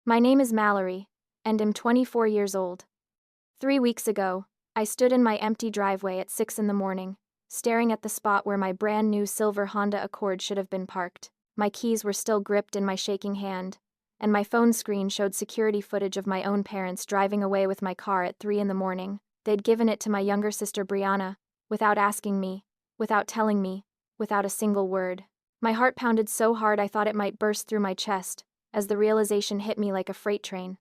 My name is Mallory, and am 24 years old. 3 weeks ago, I stood in my empty driveway at 6 in the morning, staring at the spot where my brand new silver Honda Accord should have been parked. My keys were still gripped in my shaking hand, and my phone screen showed security footage of my own parents driving away with my car at 3 in the morning. They'd given it to my younger sister Brianna, without asking me, without telling me, without a single word. My heart pounded so hard I thought it might burst through my chest, as the realization hit me like a freight train.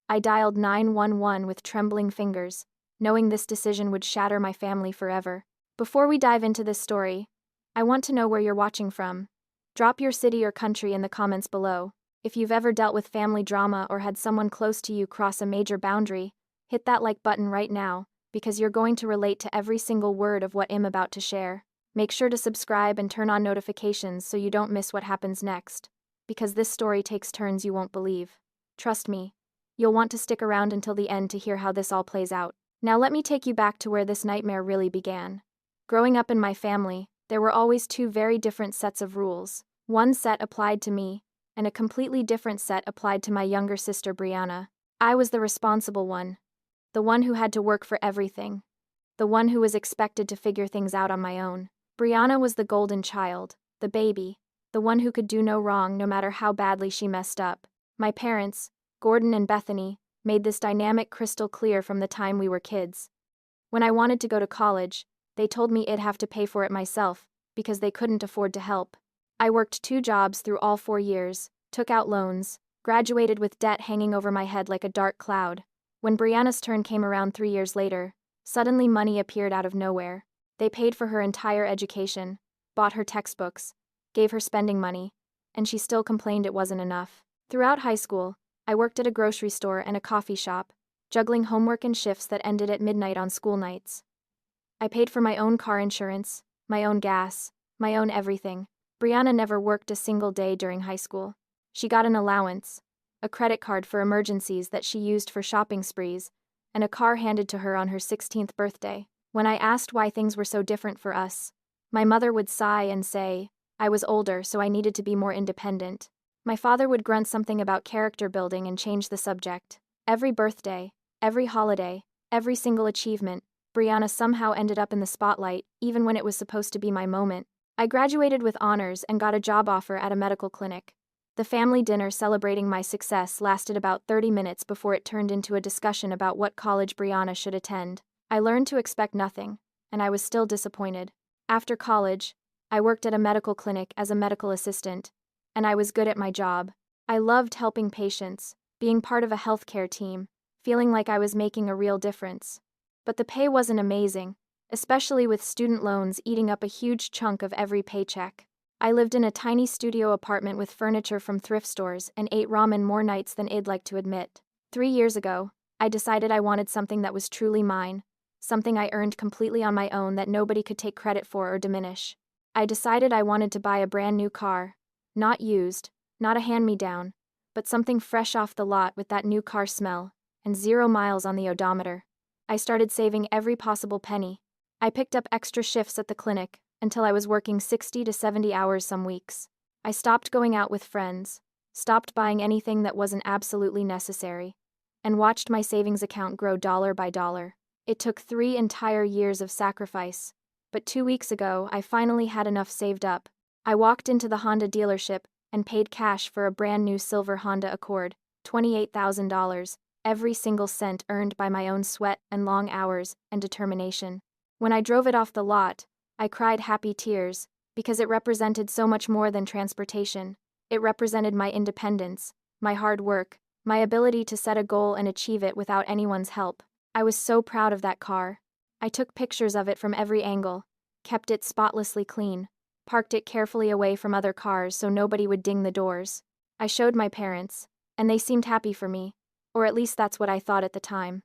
I dialed 911 with trembling fingers, knowing this decision would shatter my family forever. Before we dive into this story, I want to know where you're watching from. Drop your city or country in the comments below. If you've ever dealt with family drama or had someone close to you cross a major boundary, hit that like button right now, because you're going to relate to every single word of what I'm about to share. Make sure to subscribe and turn on notifications so you don't miss what happens next, because this story takes turns you won't believe. Trust me, you'll want to stick around until the end to hear how this all plays out. Now let me take you back to where this nightmare really began. Growing up in my family, there were always two very different sets of rules. One set applied to me, and a completely different set applied to my younger sister Brianna. I was the responsible one, the one who had to work for everything, the one who was expected to figure things out on my own. Brianna was the golden child, the baby, the one who could do no wrong no matter how badly she messed up. My parents, Gordon and Bethany, made this dynamic crystal clear from the time we were kids. When I wanted to go to college, they told me I'd have to pay for it myself, because they couldn't afford to help. I worked 2 jobs through all 4 years, took out loans, graduated with debt hanging over my head like a dark cloud. When Brianna's turn came around 3 years later, suddenly money appeared out of nowhere. They paid for her entire education, bought her textbooks, gave her spending money, and she still complained it wasn't enough. Throughout high school, I worked at a grocery store and a coffee shop, juggling homework and shifts that ended at midnight on school nights. I paid for my own car insurance, my own gas, my own everything. Brianna never worked a single day during high school. She got an allowance, a credit card for emergencies that she used for shopping sprees, and a car handed to her on her 16th birthday. When I asked why things were so different for us, my mother would sigh and say, I was older, so I needed to be more independent. My father would grunt something about character building and change the subject. Every birthday, every holiday, every single achievement, Brianna somehow ended up in the spotlight, even when it was supposed to be my moment. I graduated with honors and got a job offer at a medical clinic. The family dinner celebrating my success lasted about 30 minutes before it turned into a discussion about what college Brianna should attend. I learned to expect nothing, and I was still disappointed. After college, I worked at a medical clinic as a medical assistant, and I was good at my job. I loved helping patients, being part of a healthcare team, feeling like I was making a real difference. But the pay wasn't amazing, especially with student loans eating up a huge chunk of every paycheck. I lived in a tiny studio apartment with furniture from thrift stores and ate ramen more nights than I'd like to admit. 3 years ago, I decided I wanted something that was truly mine, something I earned completely on my own that nobody could take credit for or diminish. I decided I wanted to buy a brand new car, not used, not a hand-me-down, but something fresh off the lot with that new car smell, and 0 miles on the odometer. I started saving every possible penny. I picked up extra shifts at the clinic, until I was working 60 to 70 hours some weeks. I stopped going out with friends, stopped buying anything that wasn't absolutely necessary, and watched my savings account grow dollar by dollar. It took 3 entire years of sacrifice, but 2 weeks ago I finally had enough saved up. I walked into the Honda dealership and paid cash for a brand new silver Honda Accord, $28,000, every single cent earned by my own sweat and long hours and determination. When I drove it off the lot, I cried happy tears, because it represented so much more than transportation. It represented my independence, my hard work, my ability to set a goal and achieve it without anyone's help. I was so proud of that car. I took pictures of it from every angle, kept it spotlessly clean, parked it carefully away from other cars so nobody would ding the doors. I showed my parents, and they seemed happy for me, or at least that's what I thought at the time.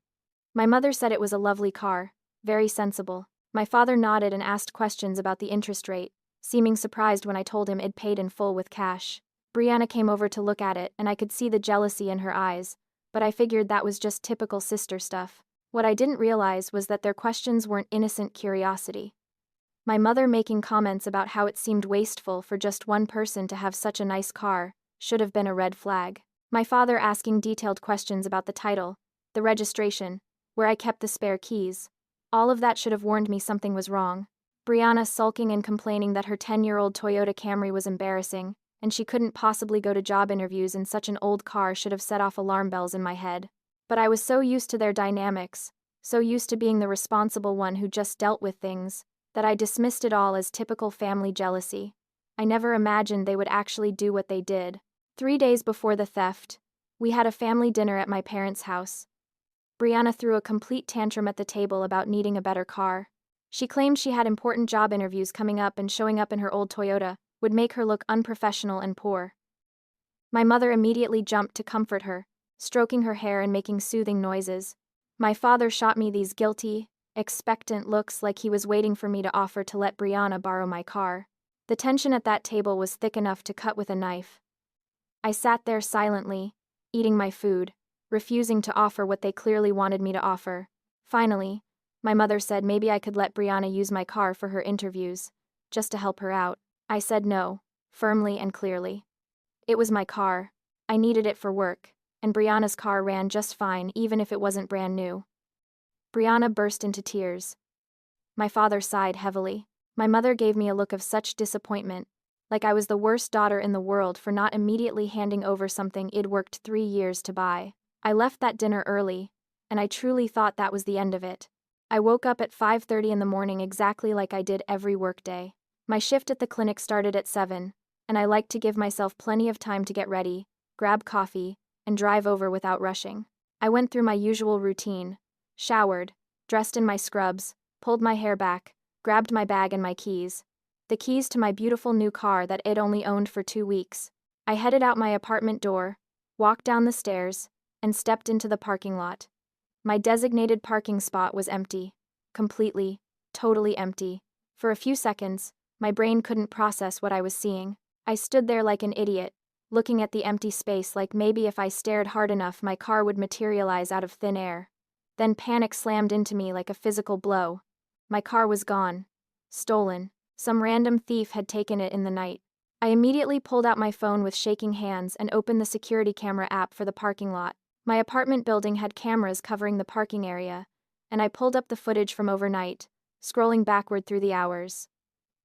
My mother said it was a lovely car, very sensible. My father nodded and asked questions about the interest rate, seeming surprised when I told him I'd paid in full with cash. Brianna came over to look at it and I could see the jealousy in her eyes, but I figured that was just typical sister stuff. What I didn't realize was that their questions weren't innocent curiosity. My mother making comments about how it seemed wasteful for just one person to have such a nice car should have been a red flag. My father asking detailed questions about the title, the registration, where I kept the spare keys. All of that should have warned me something was wrong. Brianna sulking and complaining that her 10-year-old Toyota Camry was embarrassing, and she couldn't possibly go to job interviews in such an old car should have set off alarm bells in my head. But I was so used to their dynamics, so used to being the responsible one who just dealt with things, that I dismissed it all as typical family jealousy. I never imagined they would actually do what they did. 3 days before the theft, we had a family dinner at my parents' house. Brianna threw a complete tantrum at the table about needing a better car. She claimed she had important job interviews coming up and showing up in her old Toyota would make her look unprofessional and poor. My mother immediately jumped to comfort her, stroking her hair and making soothing noises. My father shot me these guilty, expectant looks like he was waiting for me to offer to let Brianna borrow my car. The tension at that table was thick enough to cut with a knife. I sat there silently, eating my food, refusing to offer what they clearly wanted me to offer. Finally, my mother said maybe I could let Brianna use my car for her interviews, just to help her out. I said no, firmly and clearly. It was my car. I needed it for work, and Brianna's car ran just fine even if it wasn't brand new. Brianna burst into tears. My father sighed heavily. My mother gave me a look of such disappointment, like I was the worst daughter in the world for not immediately handing over something I'd worked 3 years to buy. I left that dinner early, and I truly thought that was the end of it. I woke up at 5:30 in the morning exactly like I did every workday. My shift at the clinic started at 7, and I liked to give myself plenty of time to get ready, grab coffee, and drive over without rushing. I went through my usual routine, showered, dressed in my scrubs, pulled my hair back, grabbed my bag and my keys. The keys to my beautiful new car that I'd only owned for 2 weeks. I headed out my apartment door, walked down the stairs, and stepped into the parking lot. My designated parking spot was empty. Completely, totally empty. For a few seconds, my brain couldn't process what I was seeing. I stood there like an idiot, looking at the empty space like maybe if I stared hard enough my car would materialize out of thin air. Then panic slammed into me like a physical blow. My car was gone. Stolen. Some random thief had taken it in the night. I immediately pulled out my phone with shaking hands and opened the security camera app for the parking lot. My apartment building had cameras covering the parking area, and I pulled up the footage from overnight, scrolling backward through the hours.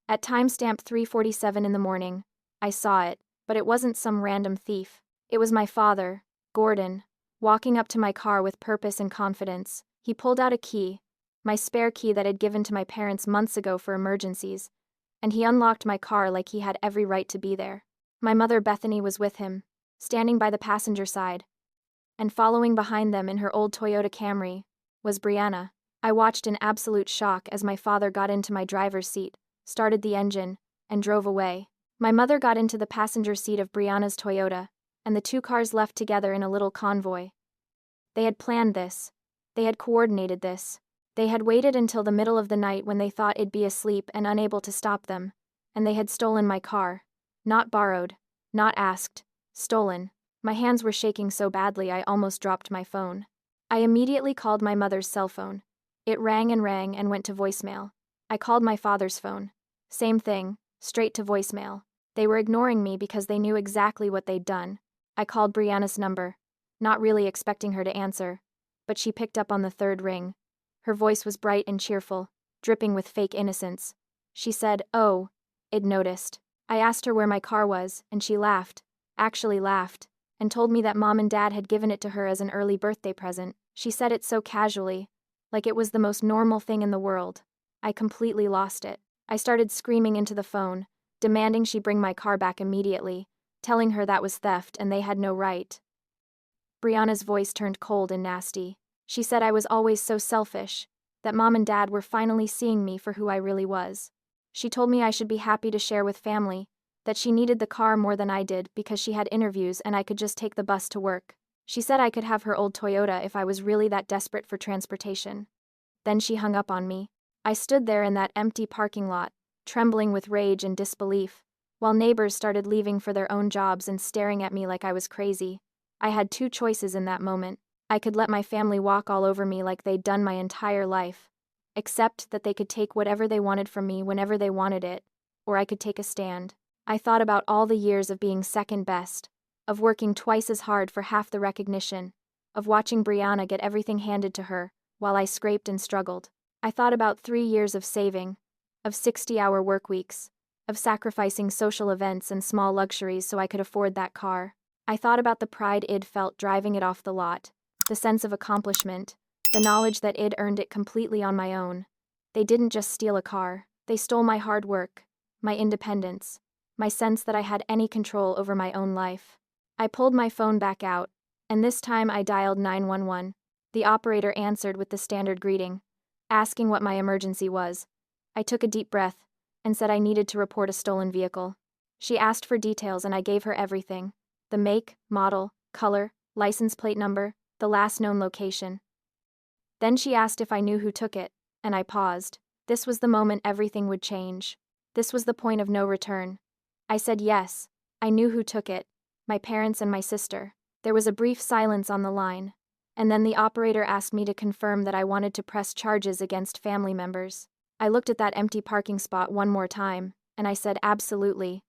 At timestamp 3:47 in the morning, I saw it, but it wasn't some random thief. It was my father, Gordon, walking up to my car with purpose and confidence. He pulled out a key, my spare key that I'd given to my parents months ago for emergencies, and he unlocked my car like he had every right to be there. My mother Bethany was with him, standing by the passenger side, and following behind them in her old Toyota Camry was Brianna. I watched in absolute shock as my father got into my driver's seat, started the engine, and drove away. My mother got into the passenger seat of Brianna's Toyota, and the two cars left together in a little convoy. They had planned this. They had coordinated this. They had waited until the middle of the night when they thought I'd be asleep and unable to stop them, and they had stolen my car. Not borrowed, not asked, stolen. My hands were shaking so badly I almost dropped my phone. I immediately called my mother's cell phone. It rang and went to voicemail. I called my father's phone. Same thing, straight to voicemail. They were ignoring me because they knew exactly what they'd done. I called Brianna's number, not really expecting her to answer, but she picked up on the third ring. Her voice was bright and cheerful, dripping with fake innocence. She said, "Oh, I'd noticed." I asked her where my car was, and she laughed, actually laughed, and told me that Mom and Dad had given it to her as an early birthday present. She said it so casually, like it was the most normal thing in the world. I completely lost it. I started screaming into the phone, demanding she bring my car back immediately, telling her that was theft and they had no right. Brianna's voice turned cold and nasty. She said I was always so selfish, that Mom and Dad were finally seeing me for who I really was. She told me I should be happy to share with family, that she needed the car more than I did because she had interviews and I could just take the bus to work. She said I could have her old Toyota if I was really that desperate for transportation. Then she hung up on me. I stood there in that empty parking lot, trembling with rage and disbelief, while neighbors started leaving for their own jobs and staring at me like I was crazy. I had two choices in that moment. I could let my family walk all over me like they'd done my entire life, accept that they could take whatever they wanted from me whenever they wanted it, or I could take a stand. I thought about all the years of being second best, of working twice as hard for half the recognition, of watching Brianna get everything handed to her, while I scraped and struggled. I thought about 3 years of saving, of 60-hour work weeks, of sacrificing social events and small luxuries so I could afford that car. I thought about the pride Id felt driving it off the lot, the sense of accomplishment, the knowledge that Id earned it completely on my own. They didn't just steal a car, they stole my hard work, my independence, my sense that I had any control over my own life. I pulled my phone back out, and this time I dialed 911. The operator answered with the standard greeting, asking what my emergency was. I took a deep breath and said I needed to report a stolen vehicle. She asked for details and I gave her everything: the make, model, color, license plate number, the last known location. Then she asked if I knew who took it, and I paused. This was the moment everything would change. This was the point of no return. I said yes, I knew who took it: my parents and my sister. There was a brief silence on the line, and then the operator asked me to confirm that I wanted to press charges against family members. I looked at that empty parking spot one more time, and I said absolutely.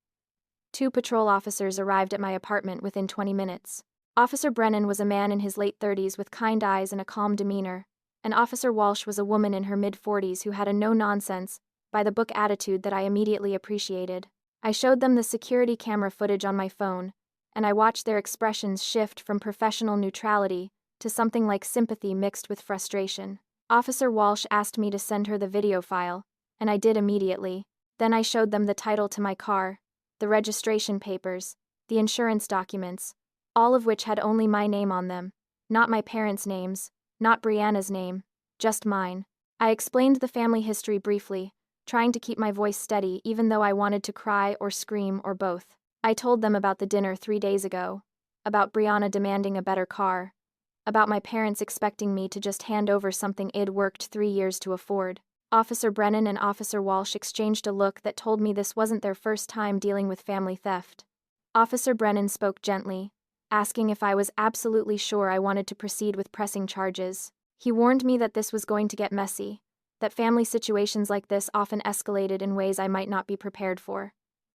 2 patrol officers arrived at my apartment within 20 minutes. Officer Brennan was a man in his late 30s with kind eyes and a calm demeanor, and Officer Walsh was a woman in her mid-40s who had a no-nonsense, by-the-book attitude that I immediately appreciated. I showed them the security camera footage on my phone, and I watched their expressions shift from professional neutrality to something like sympathy mixed with frustration. Officer Walsh asked me to send her the video file, and I did immediately. Then I showed them the title to my car, the registration papers, the insurance documents, all of which had only my name on them, not my parents' names, not Brianna's name, just mine. I explained the family history briefly, trying to keep my voice steady even though I wanted to cry or scream or both. I told them about the dinner 3 days ago, about Brianna demanding a better car, about my parents expecting me to just hand over something I'd worked 3 years to afford. Officer Brennan and Officer Walsh exchanged a look that told me this wasn't their first time dealing with family theft. Officer Brennan spoke gently, asking if I was absolutely sure I wanted to proceed with pressing charges. He warned me that this was going to get messy, that family situations like this often escalated in ways I might not be prepared for.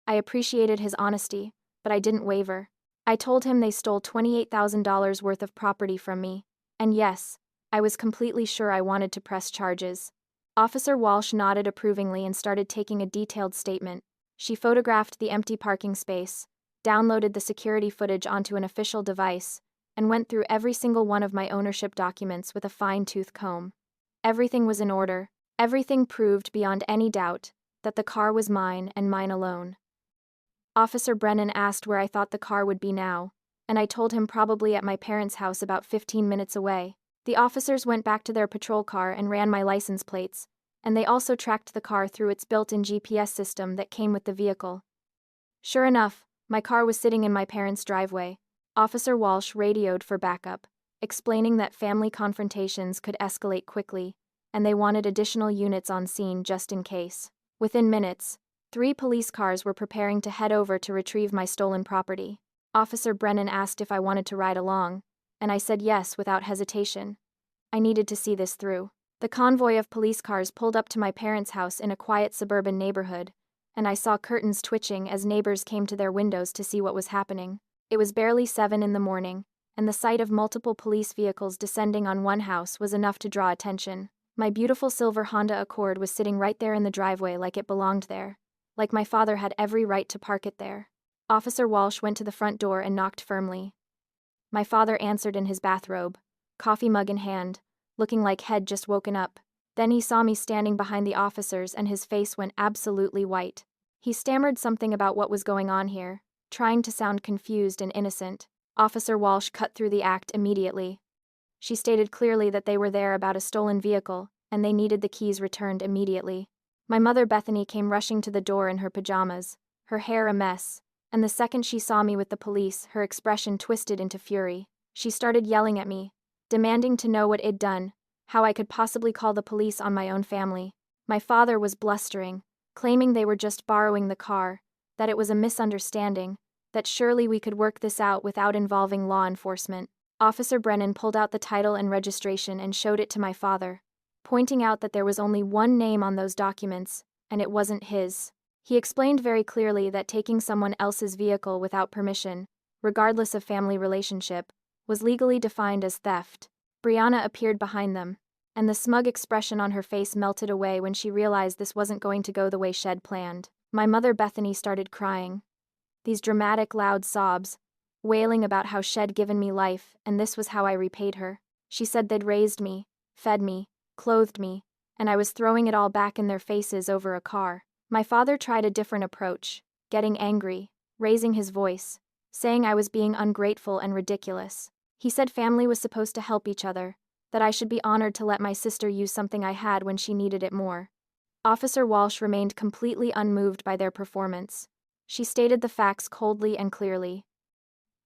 I appreciated his honesty, but I didn't waver. I told him they stole $28,000 worth of property from me, and yes, I was completely sure I wanted to press charges. Officer Walsh nodded approvingly and started taking a detailed statement. She photographed the empty parking space, downloaded the security footage onto an official device, and went through every single one of my ownership documents with a fine-tooth comb. Everything was in order. Everything proved beyond any doubt that the car was mine and mine alone. Officer Brennan asked where I thought the car would be now, and I told him probably at my parents' house about 15 minutes away. The officers went back to their patrol car and ran my license plates, and they also tracked the car through its built-in GPS system that came with the vehicle. Sure enough, my car was sitting in my parents' driveway. Officer Walsh radioed for backup, explaining that family confrontations could escalate quickly, and they wanted additional units on scene just in case. Within minutes, 3 police cars were preparing to head over to retrieve my stolen property. Officer Brennan asked if I wanted to ride along, and I said yes without hesitation. I needed to see this through. The convoy of police cars pulled up to my parents' house in a quiet suburban neighborhood, and I saw curtains twitching as neighbors came to their windows to see what was happening. It was barely 7 in the morning, and the sight of multiple police vehicles descending on one house was enough to draw attention. My beautiful silver Honda Accord was sitting right there in the driveway like it belonged there, like my father had every right to park it there. Officer Walsh went to the front door and knocked firmly. My father answered in his bathrobe, coffee mug in hand, looking like he'd just woken up. Then he saw me standing behind the officers and his face went absolutely white. He stammered something about what was going on here, trying to sound confused and innocent. Officer Walsh cut through the act immediately. She stated clearly that they were there about a stolen vehicle, and they needed the keys returned immediately. My mother Bethany came rushing to the door in her pajamas, her hair a mess, and the second she saw me with the police, her expression twisted into fury. She started yelling at me, demanding to know what I'd done, how I could possibly call the police on my own family. My father was blustering, claiming they were just borrowing the car, that it was a misunderstanding, that surely we could work this out without involving law enforcement. Officer Brennan pulled out the title and registration and showed it to my father, pointing out that there was only one name on those documents, and it wasn't his. He explained very clearly that taking someone else's vehicle without permission, regardless of family relationship, was legally defined as theft. Brianna appeared behind them, and the smug expression on her face melted away when she realized this wasn't going to go the way Shed planned. My mother Bethany started crying. These dramatic, loud sobs, wailing about how Shed given me life, and this was how I repaid her. She said they'd raised me, fed me, clothed me, and I was throwing it all back in their faces over a car. My father tried a different approach, getting angry, raising his voice, saying I was being ungrateful and ridiculous. He said family was supposed to help each other, that I should be honored to let my sister use something I had when she needed it more. Officer Walsh remained completely unmoved by their performance. She stated the facts coldly and clearly.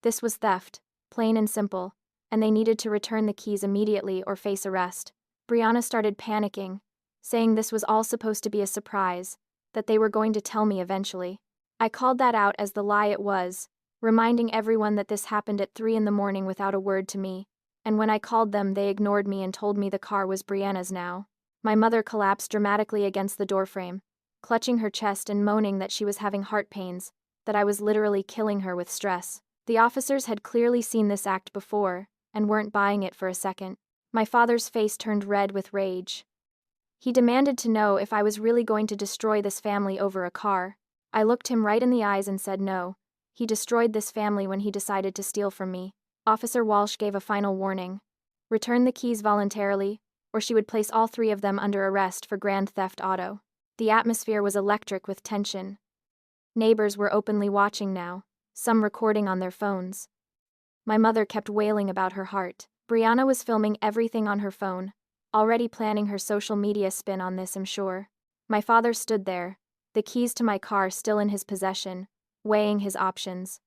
This was theft, plain and simple, and they needed to return the keys immediately or face arrest. Brianna started panicking, saying this was all supposed to be a surprise, that they were going to tell me eventually. I called that out as the lie it was, reminding everyone that this happened at 3 in the morning without a word to me, and when I called them they ignored me and told me the car was Brianna's now. My mother collapsed dramatically against the doorframe, clutching her chest and moaning that she was having heart pains, that I was literally killing her with stress. The officers had clearly seen this act before, and weren't buying it for a second. My father's face turned red with rage. He demanded to know if I was really going to destroy this family over a car. I looked him right in the eyes and said no. He destroyed this family when he decided to steal from me. Officer Walsh gave a final warning. Return the keys voluntarily, or she would place all 3 of them under arrest for grand theft auto. The atmosphere was electric with tension. Neighbors were openly watching now, some recording on their phones. My mother kept wailing about her heart. Brianna was filming everything on her phone, already planning her social media spin on this, I'm sure. My father stood there, the keys to my car still in his possession, weighing his options.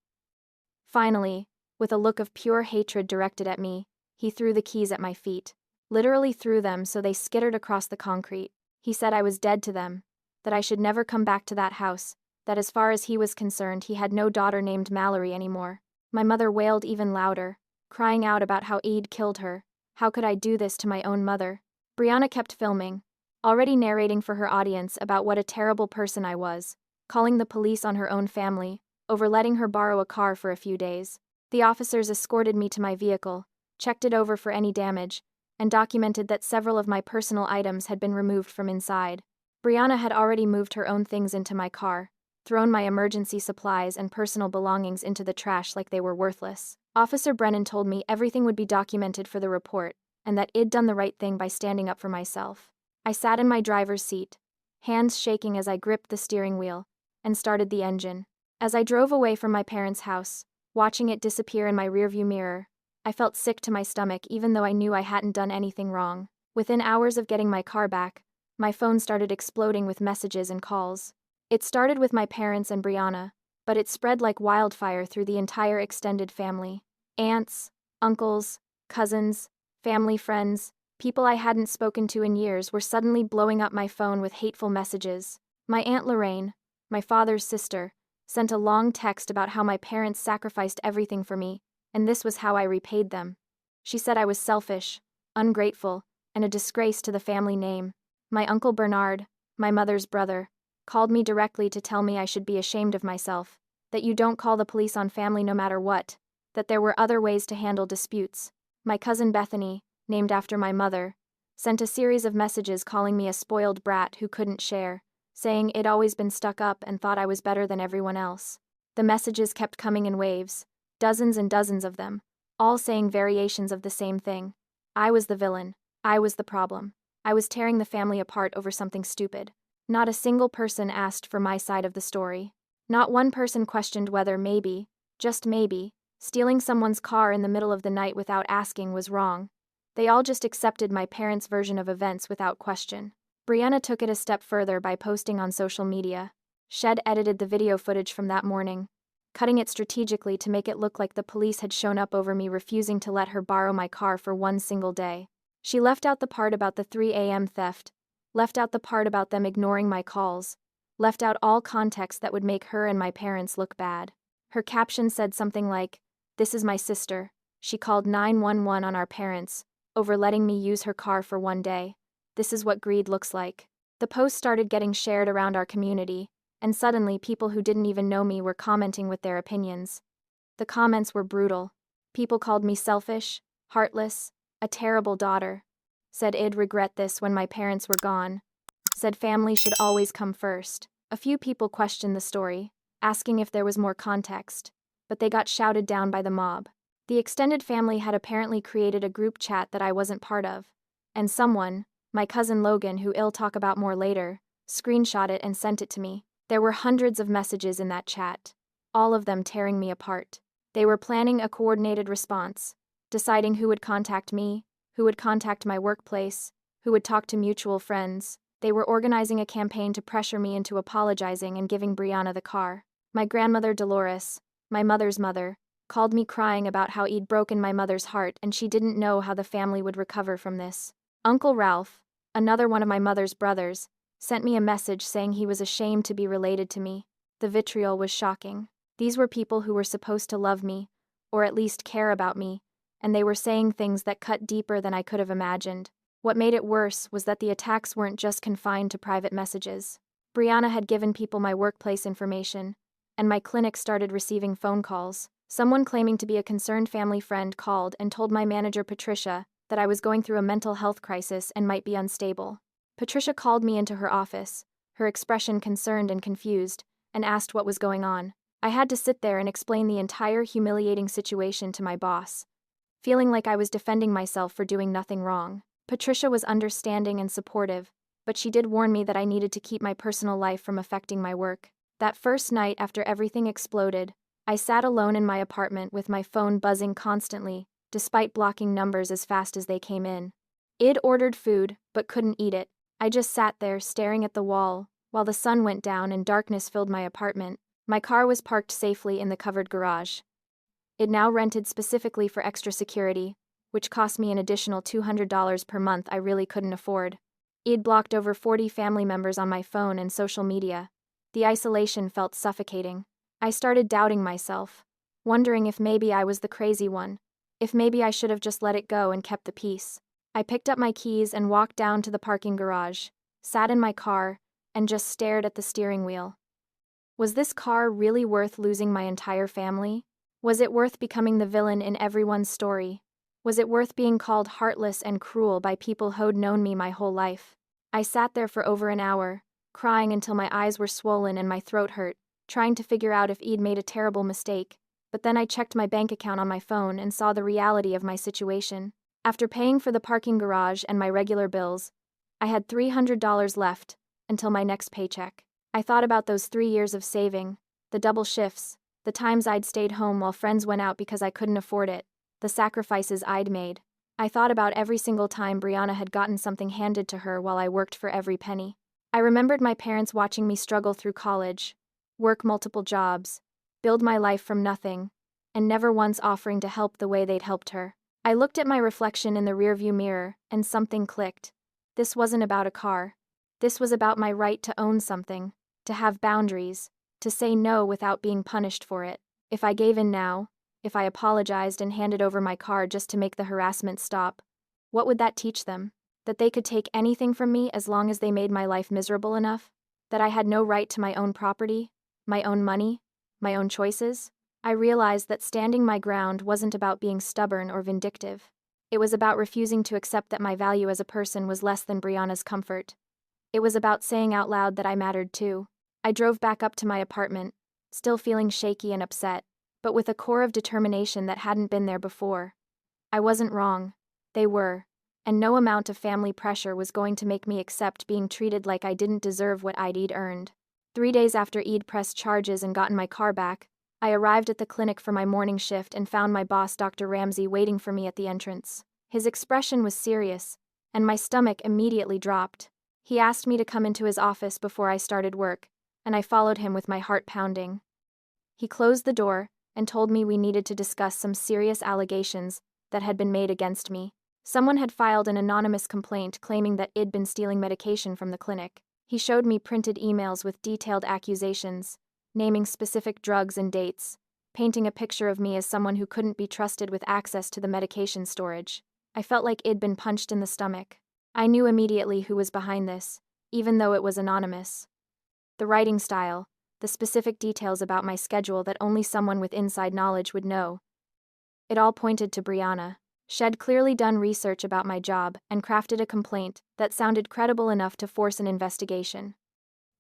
Finally, with a look of pure hatred directed at me, he threw the keys at my feet. Literally threw them so they skittered across the concrete. He said I was dead to them, that I should never come back to that house, that as far as he was concerned he had no daughter named Mallory anymore. My mother wailed even louder, crying out about how Eid killed her. How could I do this to my own mother? Brianna kept filming, already narrating for her audience about what a terrible person I was, calling the police on her own family, over letting her borrow a car for a few days. The officers escorted me to my vehicle, checked it over for any damage, and documented that several of my personal items had been removed from inside. Brianna had already moved her own things into my car, thrown my emergency supplies and personal belongings into the trash like they were worthless. Officer Brennan told me everything would be documented for the report, and that I'd done the right thing by standing up for myself. I sat in my driver's seat, hands shaking as I gripped the steering wheel, and started the engine. As I drove away from my parents' house, watching it disappear in my rearview mirror, I felt sick to my stomach even though I knew I hadn't done anything wrong. Within hours of getting my car back, my phone started exploding with messages and calls. It started with my parents and Brianna, but it spread like wildfire through the entire extended family. Aunts, uncles, cousins, family friends, people I hadn't spoken to in years were suddenly blowing up my phone with hateful messages. My Aunt Lorraine, my father's sister, sent a long text about how my parents sacrificed everything for me, and this was how I repaid them. She said I was selfish, ungrateful, and a disgrace to the family name. My Uncle Bernard, my mother's brother, called me directly to tell me I should be ashamed of myself, that you don't call the police on family no matter what, that there were other ways to handle disputes. My cousin Bethany, named after my mother, sent a series of messages calling me a spoiled brat who couldn't share, saying I'd always been stuck up and thought I was better than everyone else. The messages kept coming in waves, dozens and dozens of them, all saying variations of the same thing. I was the villain. I was the problem. I was tearing the family apart over something stupid. Not a single person asked for my side of the story. Not one person questioned whether maybe, just maybe, stealing someone's car in the middle of the night without asking was wrong. They all just accepted my parents' version of events without question. Brianna took it a step further by posting on social media. Shed edited the video footage from that morning, cutting it strategically to make it look like the police had shown up over me refusing to let her borrow my car for one single day. She left out the part about the 3 a.m. theft, left out the part about them ignoring my calls, left out all context that would make her and my parents look bad. Her caption said something like, "This is my sister. She called 911 on our parents, over letting me use her car for one day. This is what greed looks like." The post started getting shared around our community, and suddenly people who didn't even know me were commenting with their opinions. The comments were brutal. People called me selfish, heartless, a terrible daughter. Said I'd regret this when my parents were gone. Said family should always come first. A few people questioned the story, asking if there was more context, but they got shouted down by the mob. The extended family had apparently created a group chat that I wasn't part of, and someone, my cousin Logan, who I'll talk about more later, screenshot it and sent it to me. There were hundreds of messages in that chat, all of them tearing me apart. They were planning a coordinated response, deciding who would contact me, who would contact my workplace, who would talk to mutual friends. They were organizing a campaign to pressure me into apologizing and giving Brianna the car. My grandmother Dolores, my mother's mother, called me crying about how I'd broken my mother's heart and she didn't know how the family would recover from this. Uncle Ralph, another one of my mother's brothers, sent me a message saying he was ashamed to be related to me. The vitriol was shocking. These were people who were supposed to love me, or at least care about me, and they were saying things that cut deeper than I could have imagined. What made it worse was that the attacks weren't just confined to private messages. Brianna had given people my workplace information, and my clinic started receiving phone calls. Someone claiming to be a concerned family friend called and told my manager Patricia that I was going through a mental health crisis and might be unstable. Patricia called me into her office, her expression concerned and confused, and asked what was going on. I had to sit there and explain the entire humiliating situation to my boss, feeling like I was defending myself for doing nothing wrong. Patricia was understanding and supportive, but she did warn me that I needed to keep my personal life from affecting my work. That first night after everything exploded, I sat alone in my apartment with my phone buzzing constantly, despite blocking numbers as fast as they came in. I'd ordered food, but couldn't eat it. I just sat there staring at the wall, while the sun went down and darkness filled my apartment. My car was parked safely in the covered garage. It now rented specifically for extra security, which cost me an additional $200 per month I really couldn't afford. I'd blocked over 40 family members on my phone and social media. The isolation felt suffocating. I started doubting myself, wondering if maybe I was the crazy one, if maybe I should have just let it go and kept the peace. I picked up my keys and walked down to the parking garage, sat in my car, and just stared at the steering wheel. Was this car really worth losing my entire family? Was it worth becoming the villain in everyone's story? Was it worth being called heartless and cruel by people who'd known me my whole life? I sat there for over an hour, crying until my eyes were swollen and my throat hurt, trying to figure out if I'd made a terrible mistake. But then I checked my bank account on my phone and saw the reality of my situation. After paying for the parking garage and my regular bills, I had $300 left until my next paycheck. I thought about those 3 years of saving, the double shifts, the times I'd stayed home while friends went out because I couldn't afford it, the sacrifices I'd made. I thought about every single time Brianna had gotten something handed to her while I worked for every penny. I remembered my parents watching me struggle through college, work multiple jobs, build my life from nothing, and never once offering to help the way they'd helped her. I looked at my reflection in the rearview mirror, and something clicked. This wasn't about a car. This was about my right to own something, to have boundaries, to say no without being punished for it. If I gave in now, if I apologized and handed over my car just to make the harassment stop, what would that teach them? That they could take anything from me as long as they made my life miserable enough? That I had no right to my own property, my own money, my own choices? I realized that standing my ground wasn't about being stubborn or vindictive. It was about refusing to accept that my value as a person was less than Brianna's comfort. It was about saying out loud that I mattered too. I drove back up to my apartment, still feeling shaky and upset, but with a core of determination that hadn't been there before. I wasn't wrong. They were, and no amount of family pressure was going to make me accept being treated like I didn't deserve what I'd earned. 3 days after I'd pressed charges and gotten my car back, I arrived at the clinic for my morning shift and found my boss, Dr. Ramsey, waiting for me at the entrance. His expression was serious, and my stomach immediately dropped. He asked me to come into his office before I started work, and I followed him with my heart pounding. He closed the door and told me we needed to discuss some serious allegations that had been made against me. Someone had filed an anonymous complaint claiming that I'd been stealing medication from the clinic. He showed me printed emails with detailed accusations, naming specific drugs and dates, painting a picture of me as someone who couldn't be trusted with access to the medication storage. I felt like I'd been punched in the stomach. I knew immediately who was behind this, even though it was anonymous. The writing style, the specific details about my schedule that only someone with inside knowledge would know. It all pointed to Brianna. She'd clearly done research about my job and crafted a complaint that sounded credible enough to force an investigation.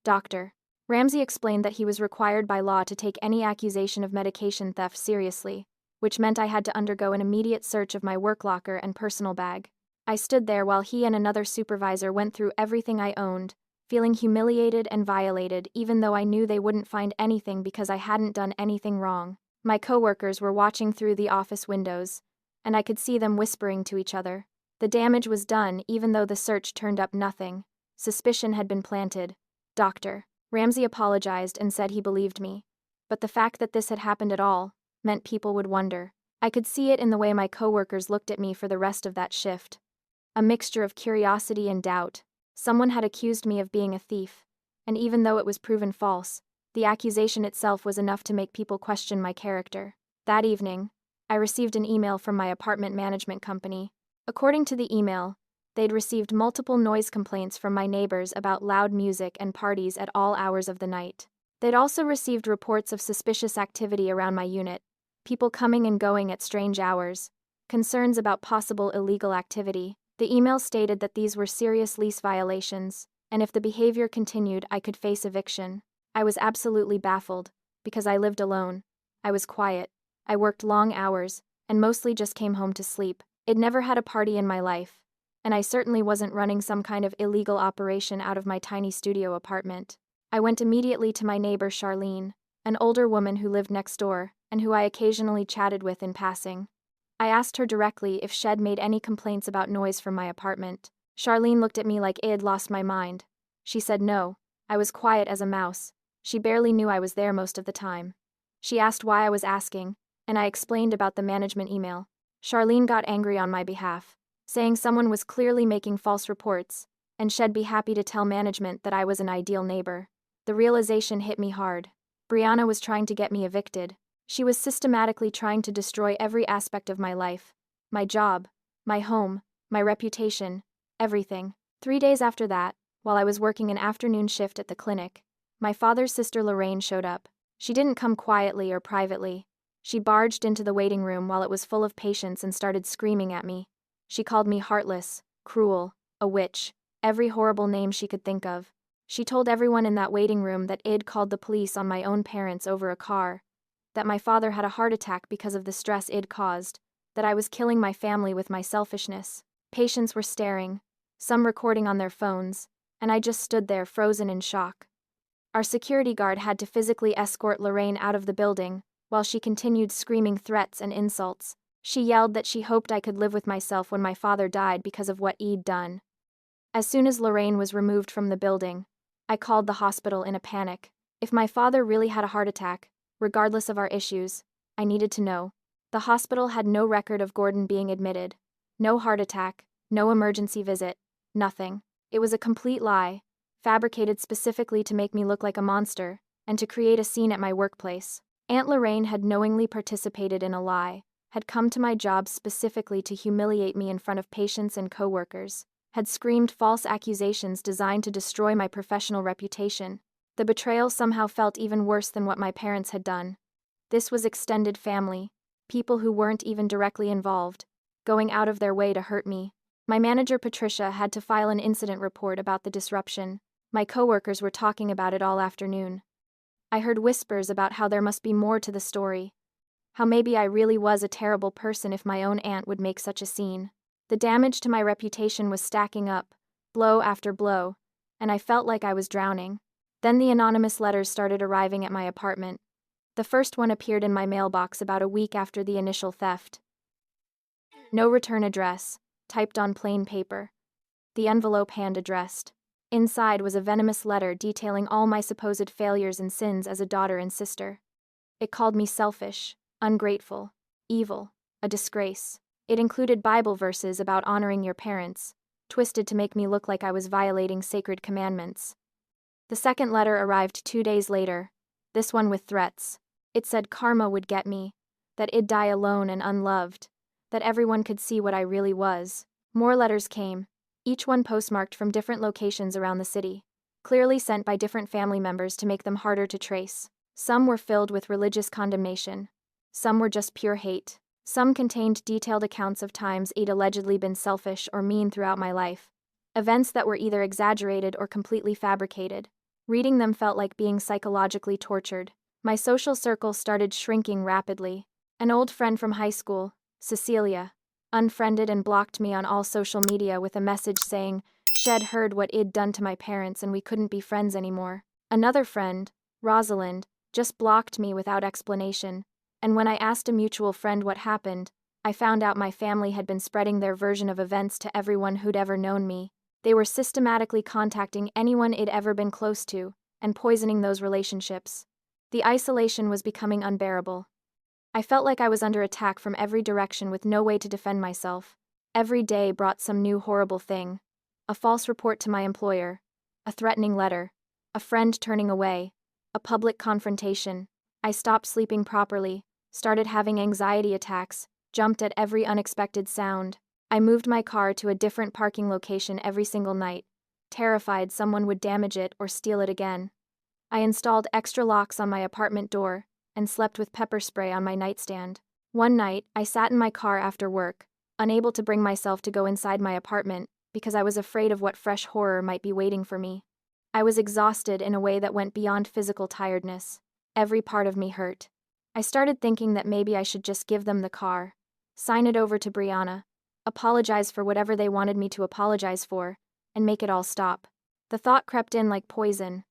Dr. Ramsey explained that he was required by law to take any accusation of medication theft seriously, which meant I had to undergo an immediate search of my work locker and personal bag. I stood there while he and another supervisor went through everything I owned, feeling humiliated and violated even though I knew they wouldn't find anything because I hadn't done anything wrong. My coworkers were watching through the office windows, and I could see them whispering to each other. The damage was done even though the search turned up nothing. Suspicion had been planted. Dr. Ramsey apologized and said he believed me, but the fact that this had happened at all meant people would wonder. I could see it in the way my coworkers looked at me for the rest of that shift. A mixture of curiosity and doubt. Someone had accused me of being a thief, and even though it was proven false, the accusation itself was enough to make people question my character. That evening, I received an email from my apartment management company. According to the email, they'd received multiple noise complaints from my neighbors about loud music and parties at all hours of the night. They'd also received reports of suspicious activity around my unit, people coming and going at strange hours, concerns about possible illegal activity. The email stated that these were serious lease violations, and if the behavior continued, I could face eviction. I was absolutely baffled, because I lived alone. I was quiet. I worked long hours, and mostly just came home to sleep. I'd never had a party in my life, and I certainly wasn't running some kind of illegal operation out of my tiny studio apartment. I went immediately to my neighbor Charlene, an older woman who lived next door, and who I occasionally chatted with in passing. I asked her directly if she'd made any complaints about noise from my apartment. Charlene looked at me like I'd lost my mind. She said no. I was quiet as a mouse. She barely knew I was there most of the time. She asked why I was asking, and I explained about the management email. Charlene got angry on my behalf, saying someone was clearly making false reports, and she'd be happy to tell management that I was an ideal neighbor. The realization hit me hard. Brianna was trying to get me evicted. She was systematically trying to destroy every aspect of my life. My job, my home, my reputation, everything. 3 days after that, while I was working an afternoon shift at the clinic, my father's sister Lorraine showed up. She didn't come quietly or privately. She barged into the waiting room while it was full of patients and started screaming at me. She called me heartless, cruel, a witch, every horrible name she could think of. She told everyone in that waiting room that I'd called the police on my own parents over a car, that my father had a heart attack because of the stress I'd caused, that I was killing my family with my selfishness. Patients were staring, some recording on their phones, and I just stood there frozen in shock. Our security guard had to physically escort Lorraine out of the building, while she continued screaming threats and insults. She yelled that she hoped I could live with myself when my father died because of what I'd done. As soon as Lorraine was removed from the building, I called the hospital in a panic. If my father really had a heart attack, regardless of our issues, I needed to know. The hospital had no record of Gordon being admitted. No heart attack, no emergency visit, nothing. It was a complete lie, fabricated specifically to make me look like a monster, and to create a scene at my workplace. Aunt Lorraine had knowingly participated in a lie, had come to my job specifically to humiliate me in front of patients and coworkers, had screamed false accusations designed to destroy my professional reputation. The betrayal somehow felt even worse than what my parents had done. This was extended family, people who weren't even directly involved, going out of their way to hurt me. My manager Patricia had to file an incident report about the disruption. My coworkers were talking about it all afternoon. I heard whispers about how there must be more to the story. How maybe I really was a terrible person if my own aunt would make such a scene. The damage to my reputation was stacking up, blow after blow, and I felt like I was drowning. Then the anonymous letters started arriving at my apartment. The first one appeared in my mailbox about a week after the initial theft. No return address, typed on plain paper. The envelope hand-addressed. Inside was a venomous letter detailing all my supposed failures and sins as a daughter and sister. It called me selfish, ungrateful, evil, a disgrace. It included Bible verses about honoring your parents, twisted to make me look like I was violating sacred commandments. The second letter arrived 2 days later, this one with threats. It said karma would get me, that I'd die alone and unloved, that everyone could see what I really was. More letters came, each one postmarked from different locations around the city. clearly sent by different family members to make them harder to trace. Some were filled with religious condemnation. Some were just pure hate. Some contained detailed accounts of times I'd allegedly been selfish or mean throughout my life. Events that were either exaggerated or completely fabricated. Reading them felt like being psychologically tortured. My social circle started shrinking rapidly. An old friend from high school, Cecilia, unfriended and blocked me on all social media with a message saying she'd heard what I'd done to my parents and we couldn't be friends anymore. Another friend, Rosalind, just blocked me without explanation, and when I asked a mutual friend what happened, I found out my family had been spreading their version of events to everyone who'd ever known me. They were systematically contacting anyone I'd ever been close to, and poisoning those relationships. The isolation was becoming unbearable. I felt like I was under attack from every direction with no way to defend myself. Every day brought some new horrible thing. A false report to my employer, a threatening letter, a friend turning away, a public confrontation. I stopped sleeping properly, started having anxiety attacks, jumped at every unexpected sound. I moved my car to a different parking location every single night, terrified someone would damage it or steal it again. I installed extra locks on my apartment door and slept with pepper spray on my nightstand. One night, I sat in my car after work, unable to bring myself to go inside my apartment because I was afraid of what fresh horror might be waiting for me. I was exhausted in a way that went beyond physical tiredness. Every part of me hurt. I started thinking that maybe I should just give them the car, sign it over to Brianna, apologize for whatever they wanted me to apologize for, and make it all stop. The thought crept in like poison.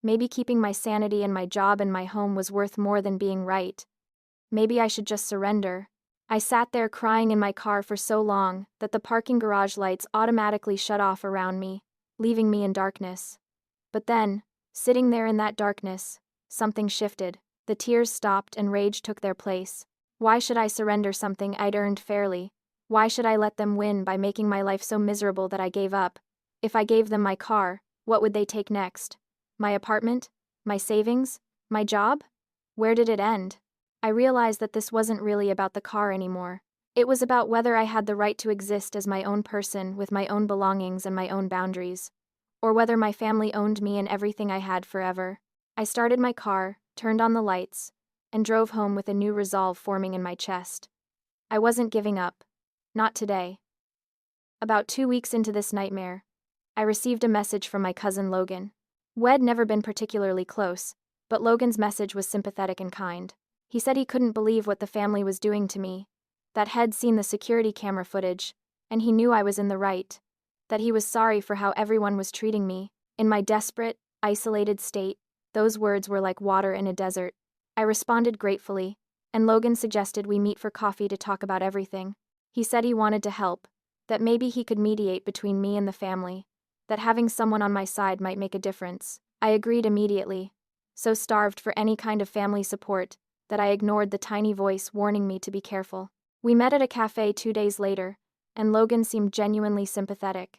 Maybe keeping my sanity and my job and my home was worth more than being right. Maybe I should just surrender. I sat there crying in my car for so long that the parking garage lights automatically shut off around me, leaving me in darkness. But then, sitting there in that darkness, something shifted. The tears stopped and rage took their place. Why should I surrender something I'd earned fairly? Why should I let them win by making my life so miserable that I gave up? If I gave them my car, what would they take next? My apartment? My savings? My job? Where did it end? I realized that this wasn't really about the car anymore. It was about whether I had the right to exist as my own person with my own belongings and my own boundaries, or whether my family owned me and everything I had forever. I started my car, turned on the lights, and drove home with a new resolve forming in my chest. I wasn't giving up. Not today. About 2 weeks into this nightmare, I received a message from my cousin Logan. We'd never been particularly close, but Logan's message was sympathetic and kind. He said he couldn't believe what the family was doing to me, that he'd seen the security camera footage, and he knew I was in the right, that he was sorry for how everyone was treating me. In my desperate, isolated state, those words were like water in a desert. I responded gratefully, and Logan suggested we meet for coffee to talk about everything. He said he wanted to help, that maybe he could mediate between me and the family, that having someone on my side might make a difference. I agreed immediately, so starved for any kind of family support that I ignored the tiny voice warning me to be careful. We met at a cafe 2 days later, and Logan seemed genuinely sympathetic.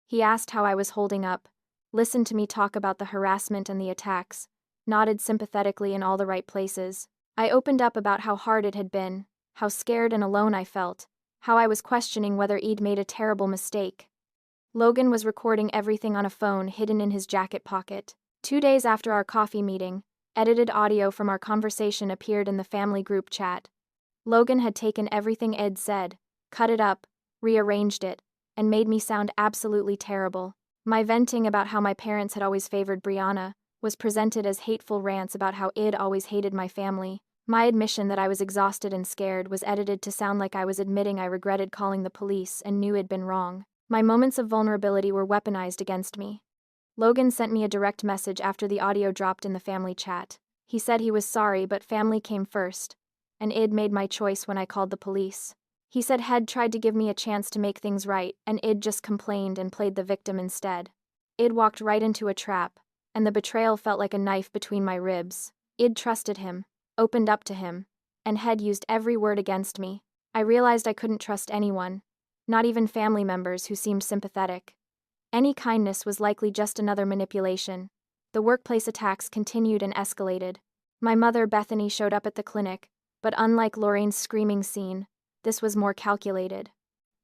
He asked how I was holding up, listened to me talk about the harassment and the attacks, nodded sympathetically in all the right places. I opened up about how hard it had been, how scared and alone I felt, how I was questioning whether I'd made a terrible mistake. Logan was recording everything on a phone hidden in his jacket pocket. 2 days after our coffee meeting, edited audio from our conversation appeared in the family group chat. Logan had taken everything Ed said, cut it up, rearranged it, and made me sound absolutely terrible. My venting about how my parents had always favored Brianna was presented as hateful rants about how I'd always hated my family. My admission that I was exhausted and scared was edited to sound like I was admitting I regretted calling the police and knew I'd been wrong. My moments of vulnerability were weaponized against me. Logan sent me a direct message after the audio dropped in the family chat. He said he was sorry, but family came first, and I'd made my choice when I called the police. He said Hed tried to give me a chance to make things right, and I'd just complained and played the victim instead. I'd walked right into a trap, and the betrayal felt like a knife between my ribs. I'd trusted him, opened up to him, and Hed used every word against me. I realized I couldn't trust anyone, not even family members who seemed sympathetic. Any kindness was likely just another manipulation. The workplace attacks continued and escalated. My mother, Bethany, showed up at the clinic, but unlike Lorraine's screaming scene, this was more calculated.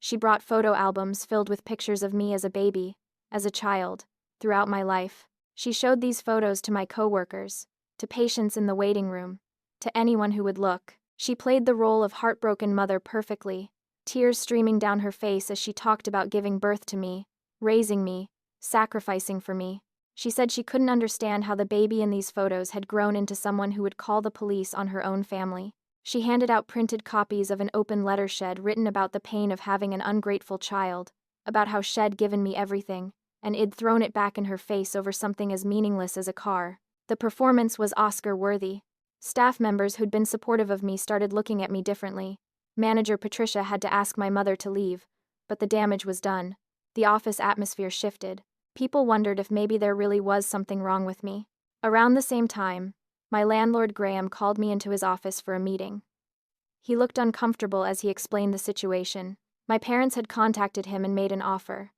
She brought photo albums filled with pictures of me as a baby, as a child, throughout my life. She showed these photos to my coworkers, to patients in the waiting room, to anyone who would look. She played the role of heartbroken mother perfectly, tears streaming down her face as she talked about giving birth to me, raising me, sacrificing for me. She said she couldn't understand how the baby in these photos had grown into someone who would call the police on her own family. She handed out printed copies of an open letter Shed written about the pain of having an ungrateful child, about how Shed given me everything, and I'd thrown it back in her face over something as meaningless as a car. The performance was Oscar-worthy. Staff members who'd been supportive of me started looking at me differently. Manager Patricia had to ask my mother to leave, but the damage was done. The office atmosphere shifted. People wondered if maybe there really was something wrong with me. Around the same time, my landlord Graham called me into his office for a meeting. He looked uncomfortable as he explained the situation. My parents had contacted him and made an offer.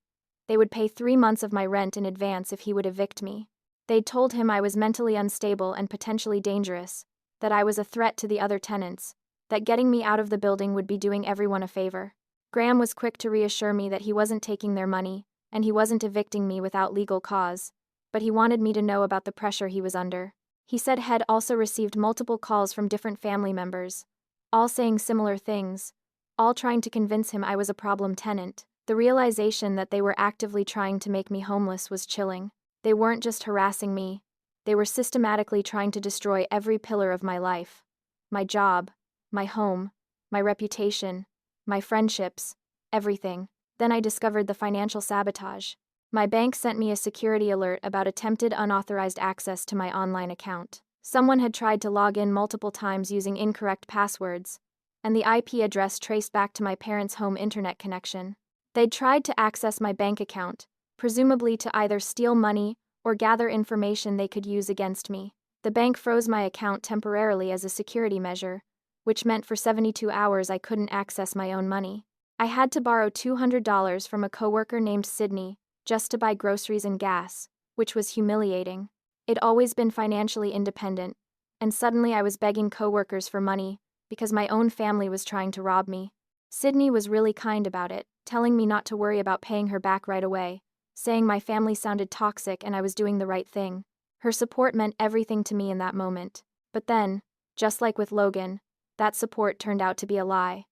They would pay 3 months of my rent in advance if he would evict me. They'd told him I was mentally unstable and potentially dangerous, that I was a threat to the other tenants, that getting me out of the building would be doing everyone a favor. Graham was quick to reassure me that he wasn't taking their money, and he wasn't evicting me without legal cause, but he wanted me to know about the pressure he was under. He said he'd also received multiple calls from different family members, all saying similar things, all trying to convince him I was a problem tenant. The realization that they were actively trying to make me homeless was chilling. They weren't just harassing me, they were systematically trying to destroy every pillar of my life. My job, my home, my reputation, my friendships, everything. Then I discovered the financial sabotage. My bank sent me a security alert about attempted unauthorized access to my online account. Someone had tried to log in multiple times using incorrect passwords, and the IP address traced back to my parents' home internet connection. They'd tried to access my bank account, presumably to either steal money or gather information they could use against me. The bank froze my account temporarily as a security measure, which meant for 72 hours I couldn't access my own money. I had to borrow $200 from a coworker named Sydney just to buy groceries and gas, which was humiliating. I'd always been financially independent, and suddenly I was begging coworkers for money because my own family was trying to rob me. Sydney was really kind about it, telling me not to worry about paying her back right away, saying my family sounded toxic and I was doing the right thing. Her support meant everything to me in that moment. But then, just like with Logan, that support turned out to be a lie.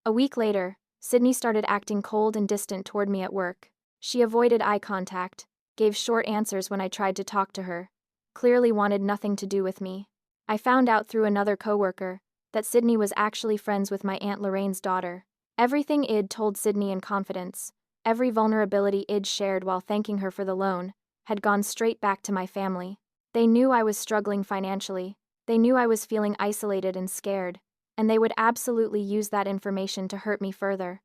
A week later, Sydney started acting cold and distant toward me at work. She avoided eye contact, gave short answers when I tried to talk to her, clearly wanted nothing to do with me. I found out through another coworker that Sydney was actually friends with my Aunt Lorraine's daughter. Everything I'd told Sydney in confidence, every vulnerability I'd shared while thanking her for the loan, had gone straight back to my family. They knew I was struggling financially, they knew I was feeling isolated and scared, and they would absolutely use that information to hurt me further.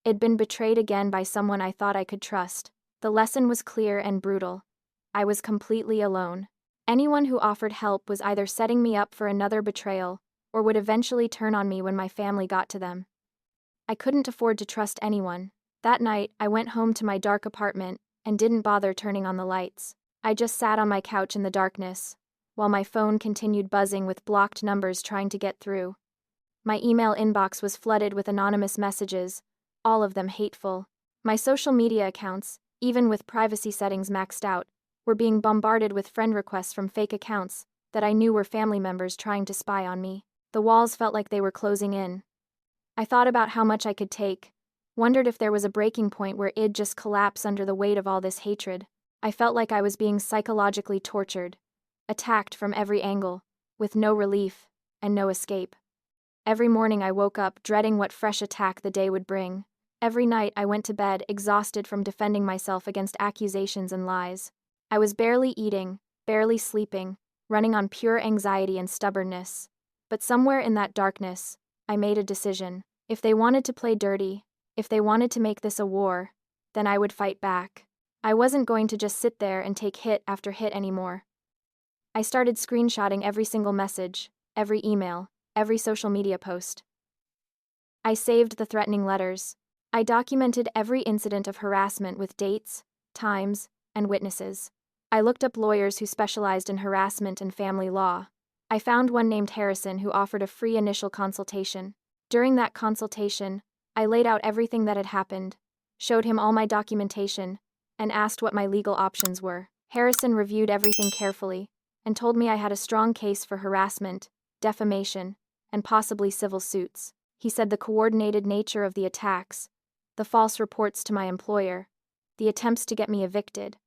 I'd been betrayed again by someone I thought I could trust. The lesson was clear and brutal. I was completely alone. Anyone who offered help was either setting me up for another betrayal, or would eventually turn on me when my family got to them. I couldn't afford to trust anyone. That night, I went home to my dark apartment and didn't bother turning on the lights. I just sat on my couch in the darkness, while my phone continued buzzing with blocked numbers trying to get through. My email inbox was flooded with anonymous messages, all of them hateful. My social media accounts, even with privacy settings maxed out, were being bombarded with friend requests from fake accounts that I knew were family members trying to spy on me. The walls felt like they were closing in. I thought about how much I could take, wondered if there was a breaking point where I'd just collapse under the weight of all this hatred. I felt like I was being psychologically tortured, attacked from every angle, with no relief and no escape. Every morning I woke up dreading what fresh attack the day would bring. Every night I went to bed exhausted from defending myself against accusations and lies. I was barely eating, barely sleeping, running on pure anxiety and stubbornness. But somewhere in that darkness, I made a decision. If they wanted to play dirty, if they wanted to make this a war, then I would fight back. I wasn't going to just sit there and take hit after hit anymore. I started screenshotting every single message, every email, every social media post. I saved the threatening letters. I documented every incident of harassment with dates, times, and witnesses. I looked up lawyers who specialized in harassment and family law. I found one named Harrison who offered a free initial consultation. During that consultation, I laid out everything that had happened, showed him all my documentation, and asked what my legal options were. Harrison reviewed everything carefully and told me I had a strong case for harassment, defamation, and possibly civil suits. He said the coordinated nature of the attacks, the false reports to my employer, the attempts to get me evicted,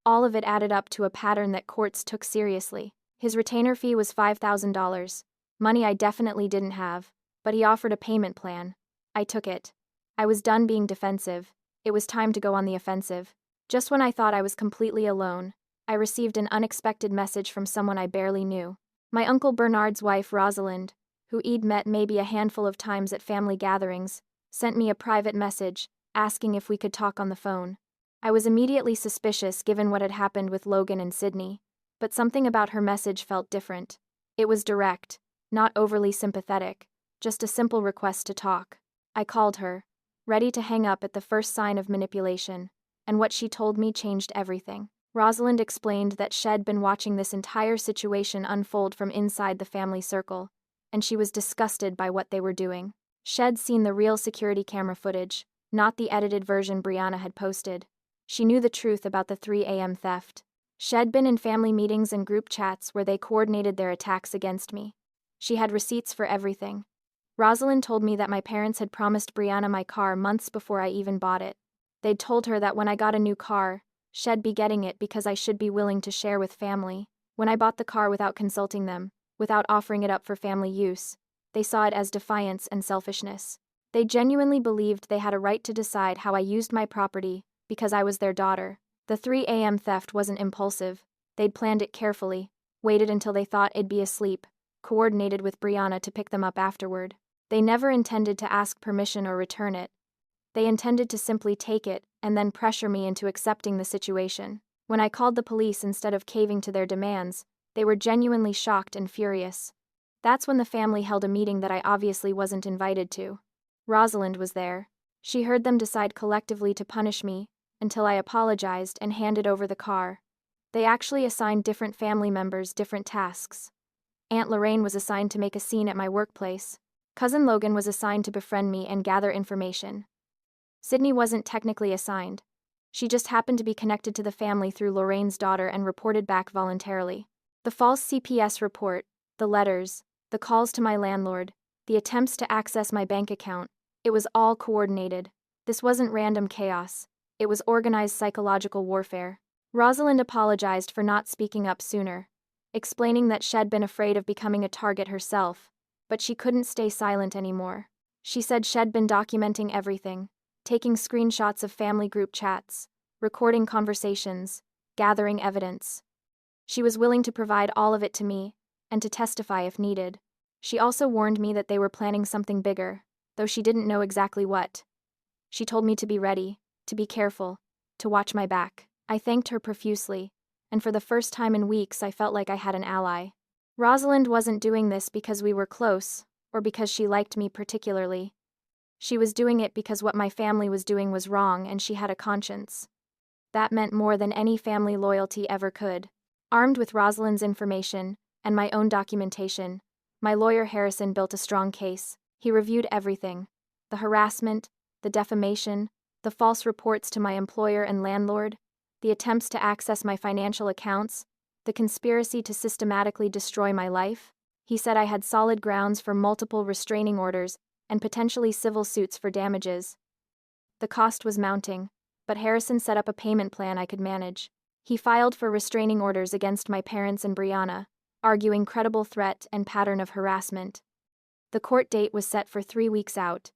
all of it added up to a pattern that courts took seriously. His retainer fee was $5,000, money I definitely didn't have, but he offered a payment plan. I took it. I was done being defensive. It was time to go on the offensive. Just when I thought I was completely alone, I received an unexpected message from someone I barely knew. My Uncle Bernard's wife, Rosalind, who I'd met maybe a handful of times at family gatherings, sent me a private message, asking if we could talk on the phone. I was immediately suspicious given what had happened with Logan and Sydney, but something about her message felt different. It was direct, not overly sympathetic, just a simple request to talk. I called her, ready to hang up at the first sign of manipulation, and what she told me changed everything. Rosalind explained that she'd been watching this entire situation unfold from inside the family circle, and she was disgusted by what they were doing. She'd seen the real security camera footage, not the edited version Brianna had posted. She knew the truth about the 3 a.m. theft. She'd been in family meetings and group chats where they coordinated their attacks against me. She had receipts for everything. Rosalind told me that my parents had promised Brianna my car months before I even bought it. They'd told her that when I got a new car, she'd be getting it because I should be willing to share with family. When I bought the car without consulting them, without offering it up for family use, they saw it as defiance and selfishness. They genuinely believed they had a right to decide how I used my property because I was their daughter. The 3 a.m. theft wasn't impulsive. They'd planned it carefully, waited until they thought I'd be asleep, coordinated with Brianna to pick them up afterward. They never intended to ask permission or return it. They intended to simply take it and then pressure me into accepting the situation. When I called the police instead of caving to their demands, they were genuinely shocked and furious. That's when the family held a meeting that I obviously wasn't invited to. Rosalind was there. She heard them decide collectively to punish me until I apologized and handed over the car. They actually assigned different family members different tasks. Aunt Lorraine was assigned to make a scene at my workplace. Cousin Logan was assigned to befriend me and gather information. Sydney wasn't technically assigned. She just happened to be connected to the family through Lorraine's daughter and reported back voluntarily. The false CPS report, the letters, the calls to my landlord, the attempts to access my bank account, it was all coordinated. This wasn't random chaos. It was organized psychological warfare. Rosalind apologized for not speaking up sooner, explaining that she'd been afraid of becoming a target herself, but she couldn't stay silent anymore. She said she'd been documenting everything, taking screenshots of family group chats, recording conversations, gathering evidence. She was willing to provide all of it to me, and to testify if needed. She also warned me that they were planning something bigger, though she didn't know exactly what. She told me to be ready, to be careful, to watch my back. I thanked her profusely, and for the first time in weeks I felt like I had an ally. Rosalind wasn't doing this because we were close, or because she liked me particularly. She was doing it because what my family was doing was wrong and she had a conscience. That meant more than any family loyalty ever could. Armed with Rosalind's information, and my own documentation, my lawyer Harrison built a strong case. He reviewed everything: the harassment, the defamation, the false reports to my employer and landlord, the attempts to access my financial accounts, the conspiracy to systematically destroy my life. He said I had solid grounds for multiple restraining orders and potentially civil suits for damages. The cost was mounting, but Harrison set up a payment plan I could manage. He filed for restraining orders against my parents and Brianna, arguing credible threat and pattern of harassment. The court date was set for 3 weeks out.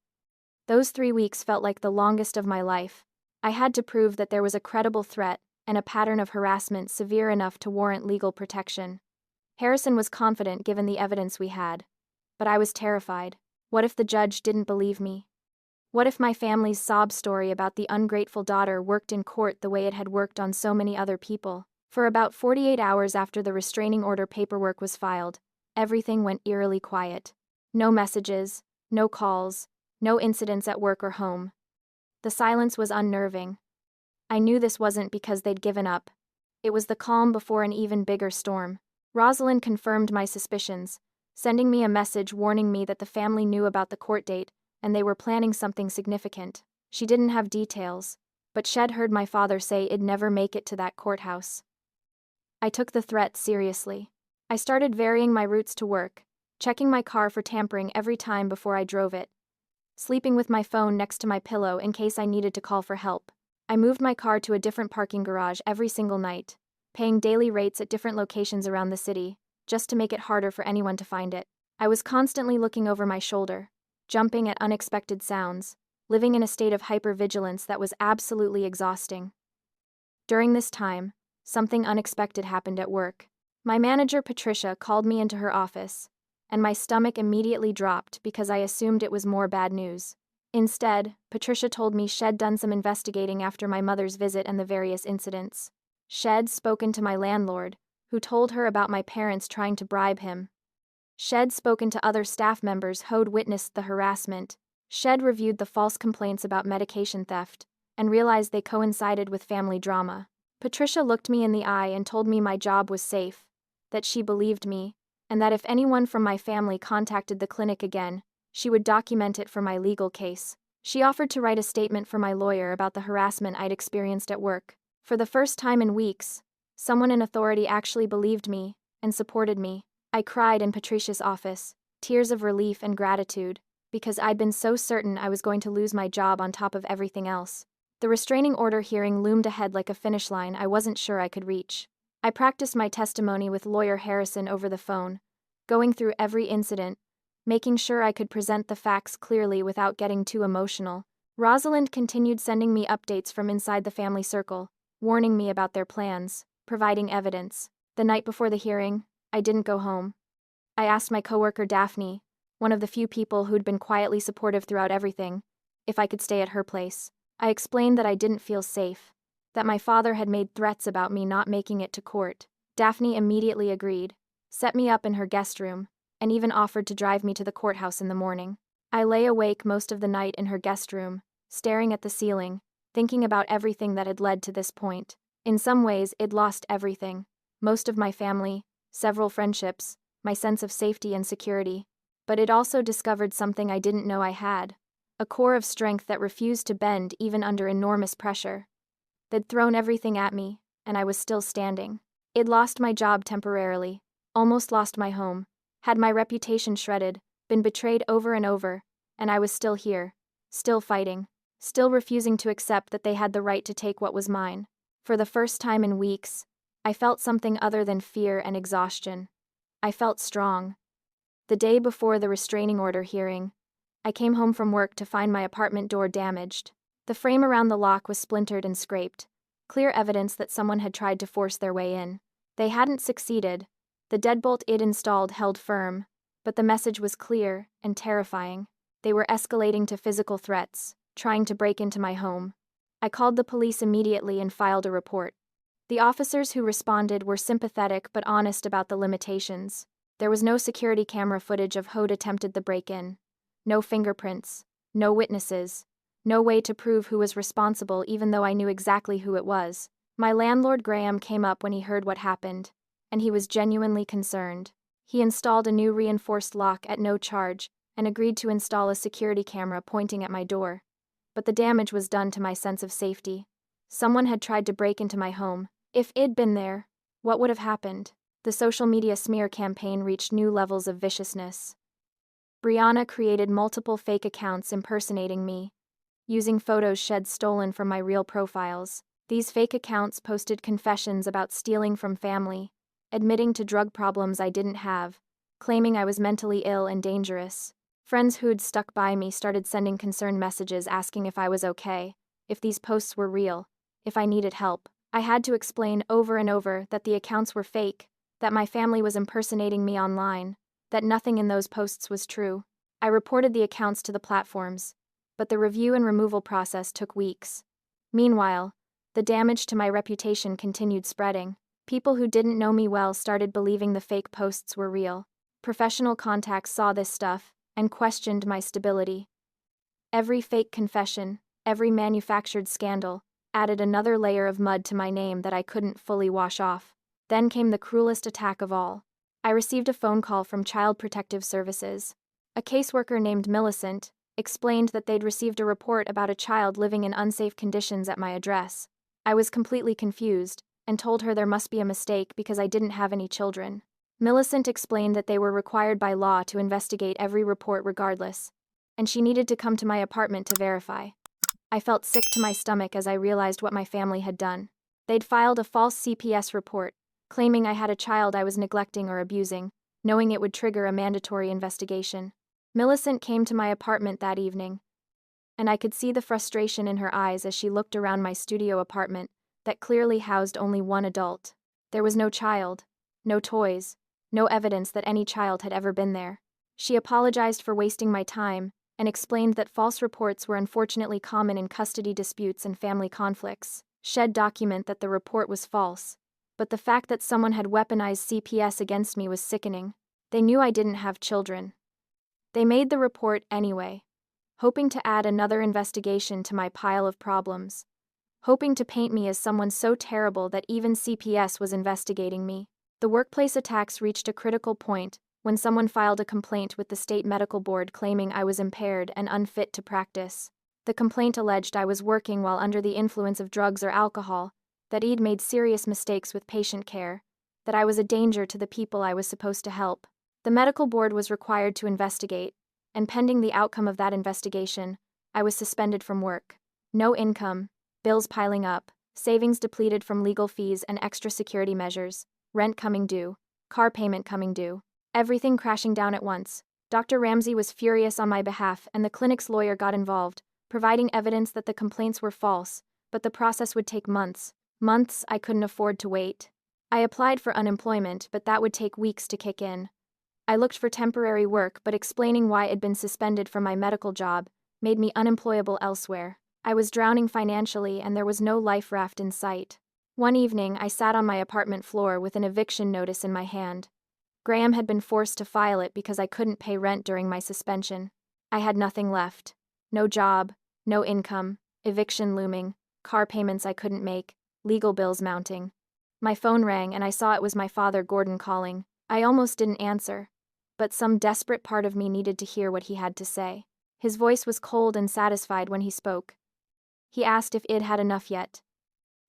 Those 3 weeks felt like the longest of my life. I had to prove that there was a credible threat and a pattern of harassment severe enough to warrant legal protection. Harrison was confident given the evidence we had, but I was terrified. What if the judge didn't believe me? What if my family's sob story about the ungrateful daughter worked in court the way it had worked on so many other people? For about 48 hours after the restraining order paperwork was filed, everything went eerily quiet. No messages, no calls, no incidents at work or home. The silence was unnerving. I knew this wasn't because they'd given up. It was the calm before an even bigger storm. Rosalind confirmed my suspicions, sending me a message warning me that the family knew about the court date and they were planning something significant. She didn't have details, but she'd heard my father say I'd never make it to that courthouse. I took the threat seriously. I started varying my routes to work, checking my car for tampering every time before I drove it, sleeping with my phone next to my pillow in case I needed to call for help. I moved my car to a different parking garage every single night, paying daily rates at different locations around the city, just to make it harder for anyone to find it. I was constantly looking over my shoulder, jumping at unexpected sounds, living in a state of hypervigilance that was absolutely exhausting. During this time, something unexpected happened at work. My manager Patricia called me into her office, and my stomach immediately dropped because I assumed it was more bad news. Instead, Patricia told me she'd done some investigating after my mother's visit and the various incidents. She'd spoken to my landlord, who told her about my parents trying to bribe him. She'd spoken to other staff members who'd witnessed the harassment. She'd reviewed the false complaints about medication theft, and realized they coincided with family drama. Patricia looked me in the eye and told me my job was safe, that she believed me, and that if anyone from my family contacted the clinic again, she would document it for my legal case. She offered to write a statement for my lawyer about the harassment I'd experienced at work. For the first time in weeks, someone in authority actually believed me and supported me. I cried in Patricia's office, tears of relief and gratitude, because I'd been so certain I was going to lose my job on top of everything else. The restraining order hearing loomed ahead like a finish line I wasn't sure I could reach. I practiced my testimony with lawyer Harrison over the phone, going through every incident, making sure I could present the facts clearly without getting too emotional. Rosalind continued sending me updates from inside the family circle, warning me about their plans, providing evidence. The night before the hearing, I didn't go home. I asked my coworker Daphne, one of the few people who'd been quietly supportive throughout everything, if I could stay at her place. I explained that I didn't feel safe, that my father had made threats about me not making it to court. Daphne immediately agreed, set me up in her guest room, and even offered to drive me to the courthouse in the morning. I lay awake most of the night in her guest room, staring at the ceiling, thinking about everything that had led to this point. In some ways, I'd lost everything. Most of my family, several friendships, my sense of safety and security. But it also discovered something I didn't know I had. A core of strength that refused to bend even under enormous pressure. They'd thrown everything at me, and I was still standing. I'd lost my job temporarily, almost lost my home, had my reputation shredded, been betrayed over and over, and I was still here, still fighting, still refusing to accept that they had the right to take what was mine. For the first time in weeks, I felt something other than fear and exhaustion. I felt strong. The day before the restraining order hearing, I came home from work to find my apartment door damaged. The frame around the lock was splintered and scraped, clear evidence that someone had tried to force their way in. They hadn't succeeded. The deadbolt I'd installed held firm, but the message was clear and terrifying. They were escalating to physical threats, trying to break into my home. I called the police immediately and filed a report. The officers who responded were sympathetic but honest about the limitations. There was no security camera footage of who'd attempted the break-in. No fingerprints, no witnesses, no way to prove who was responsible even though I knew exactly who it was. My landlord Graham came up when he heard what happened, and he was genuinely concerned. He installed a new reinforced lock at no charge and agreed to install a security camera pointing at my door. But the damage was done to my sense of safety. Someone had tried to break into my home. If I'd been there, what would have happened? The social media smear campaign reached new levels of viciousness. Brianna created multiple fake accounts impersonating me, using photos she'd stolen from my real profiles. These fake accounts posted confessions about stealing from family, admitting to drug problems I didn't have, claiming I was mentally ill and dangerous. Friends who'd stuck by me started sending concerned messages asking if I was okay, if these posts were real, if I needed help. I had to explain over and over that the accounts were fake, that my family was impersonating me online, that nothing in those posts was true. I reported the accounts to the platforms, but the review and removal process took weeks. Meanwhile, the damage to my reputation continued spreading. People who didn't know me well started believing the fake posts were real. Professional contacts saw this stuff and questioned my stability. Every fake confession, every manufactured scandal, added another layer of mud to my name that I couldn't fully wash off. Then came the cruelest attack of all. I received a phone call from Child Protective Services. A caseworker named Millicent explained that they'd received a report about a child living in unsafe conditions at my address. I was completely confused, and told her there must be a mistake because I didn't have any children. Millicent explained that they were required by law to investigate every report regardless, and she needed to come to my apartment to verify. I felt sick to my stomach as I realized what my family had done. They'd filed a false CPS report, claiming I had a child I was neglecting or abusing, knowing it would trigger a mandatory investigation. Millicent came to my apartment that evening, and I could see the frustration in her eyes as she looked around my studio apartment that clearly housed only one adult. There was no child, no toys, no evidence that any child had ever been there. She apologized for wasting my time and explained that false reports were unfortunately common in custody disputes and family conflicts. Shed document that the report was false, but the fact that someone had weaponized CPS against me was sickening. They knew I didn't have children. They made the report anyway, hoping to add another investigation to my pile of problems, hoping to paint me as someone so terrible that even CPS was investigating me. The workplace attacks reached a critical point when someone filed a complaint with the state medical board claiming I was impaired and unfit to practice. The complaint alleged I was working while under the influence of drugs or alcohol, that I'd made serious mistakes with patient care, that I was a danger to the people I was supposed to help. The medical board was required to investigate, and pending the outcome of that investigation, I was suspended from work. No income, bills piling up, savings depleted from legal fees and extra security measures, rent coming due, car payment coming due, everything crashing down at once. Dr. Ramsey was furious on my behalf and the clinic's lawyer got involved, providing evidence that the complaints were false, but the process would take months. Months I couldn't afford to wait. I applied for unemployment, but that would take weeks to kick in. I looked for temporary work, but explaining why I'd been suspended from my medical job made me unemployable elsewhere. I was drowning financially and there was no life raft in sight. One evening, I sat on my apartment floor with an eviction notice in my hand. Graham had been forced to file it because I couldn't pay rent during my suspension. I had nothing left. No job, no income, eviction looming, car payments I couldn't make, legal bills mounting. My phone rang and I saw it was my father, Gordon, calling. I almost didn't answer, but some desperate part of me needed to hear what he had to say. His voice was cold and satisfied when he spoke. He asked if I'd had enough yet,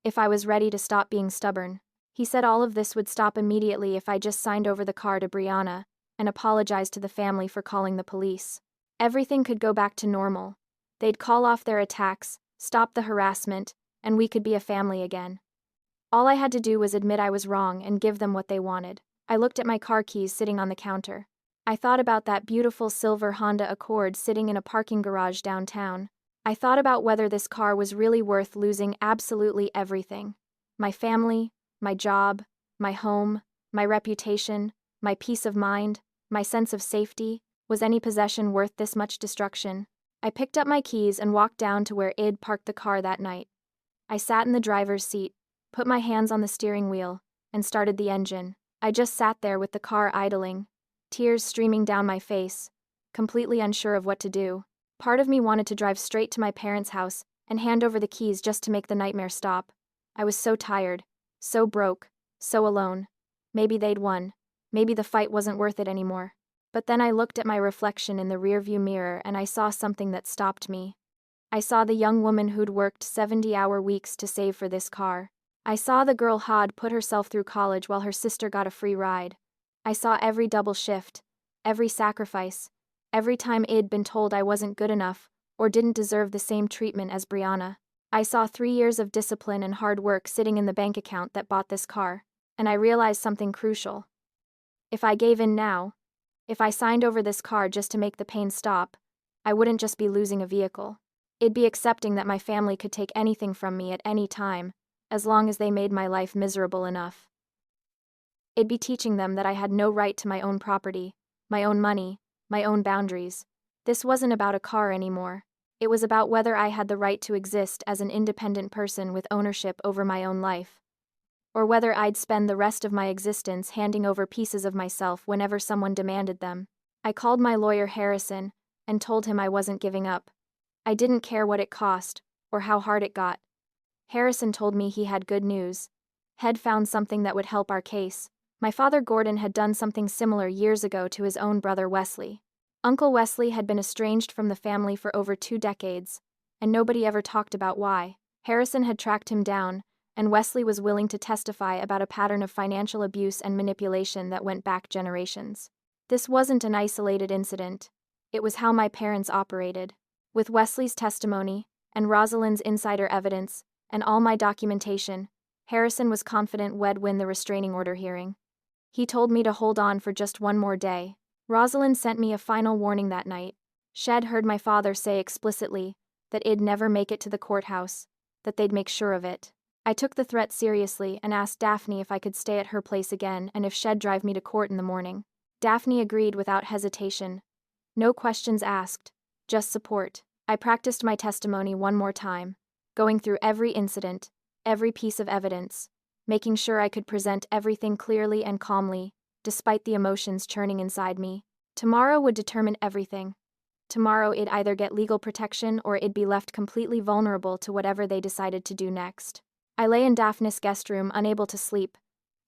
if I was ready to stop being stubborn. He said all of this would stop immediately if I just signed over the car to Brianna and apologized to the family for calling the police. Everything could go back to normal. They'd call off their attacks, stop the harassment, and we could be a family again. All I had to do was admit I was wrong and give them what they wanted. I looked at my car keys sitting on the counter. I thought about that beautiful silver Honda Accord sitting in a parking garage downtown. I thought about whether this car was really worth losing absolutely everything. My family, my job, my home, my reputation, my peace of mind, my sense of safety. Was any possession worth this much destruction? I picked up my keys and walked down to where I'd parked the car that night. I sat in the driver's seat, put my hands on the steering wheel, and started the engine. I just sat there with the car idling, tears streaming down my face, completely unsure of what to do. Part of me wanted to drive straight to my parents' house and hand over the keys just to make the nightmare stop. I was so tired, so broke, so alone. Maybe they'd won. Maybe the fight wasn't worth it anymore. But then I looked at my reflection in the rearview mirror and I saw something that stopped me. I saw the young woman who'd worked 70-hour weeks to save for this car. I saw the girl Hod put herself through college while her sister got a free ride. I saw every double shift, every sacrifice, every time I'd been told I wasn't good enough or didn't deserve the same treatment as Brianna. I saw 3 years of discipline and hard work sitting in the bank account that bought this car, and I realized something crucial. If I gave in now, if I signed over this car just to make the pain stop, I wouldn't just be losing a vehicle. It'd be accepting that my family could take anything from me at any time, as long as they made my life miserable enough. It'd be teaching them that I had no right to my own property, my own money, my own boundaries. This wasn't about a car anymore. It was about whether I had the right to exist as an independent person with ownership over my own life, or whether I'd spend the rest of my existence handing over pieces of myself whenever someone demanded them. I called my lawyer Harrison and told him I wasn't giving up. I didn't care what it cost or how hard it got. Harrison told me he had good news. Had found something that would help our case. My father Gordon had done something similar years ago to his own brother Wesley. Uncle Wesley had been estranged from the family for over 2 decades, and nobody ever talked about why. Harrison had tracked him down and Wesley was willing to testify about a pattern of financial abuse and manipulation that went back generations. This wasn't an isolated incident. It was how my parents operated. With Wesley's testimony, and Rosalind's insider evidence, and all my documentation, Harrison was confident we'd win the restraining order hearing. He told me to hold on for just one more day. Rosalind sent me a final warning that night. She'd heard my father say explicitly that it'd never make it to the courthouse, that they'd make sure of it. I took the threat seriously and asked Daphne if I could stay at her place again and if she'd drive me to court in the morning. Daphne agreed without hesitation. No questions asked, just support. I practiced my testimony one more time, going through every incident, every piece of evidence, making sure I could present everything clearly and calmly, despite the emotions churning inside me. Tomorrow would determine everything. Tomorrow it'd either get legal protection or it'd be left completely vulnerable to whatever they decided to do next. I lay in Daphne's guest room, unable to sleep,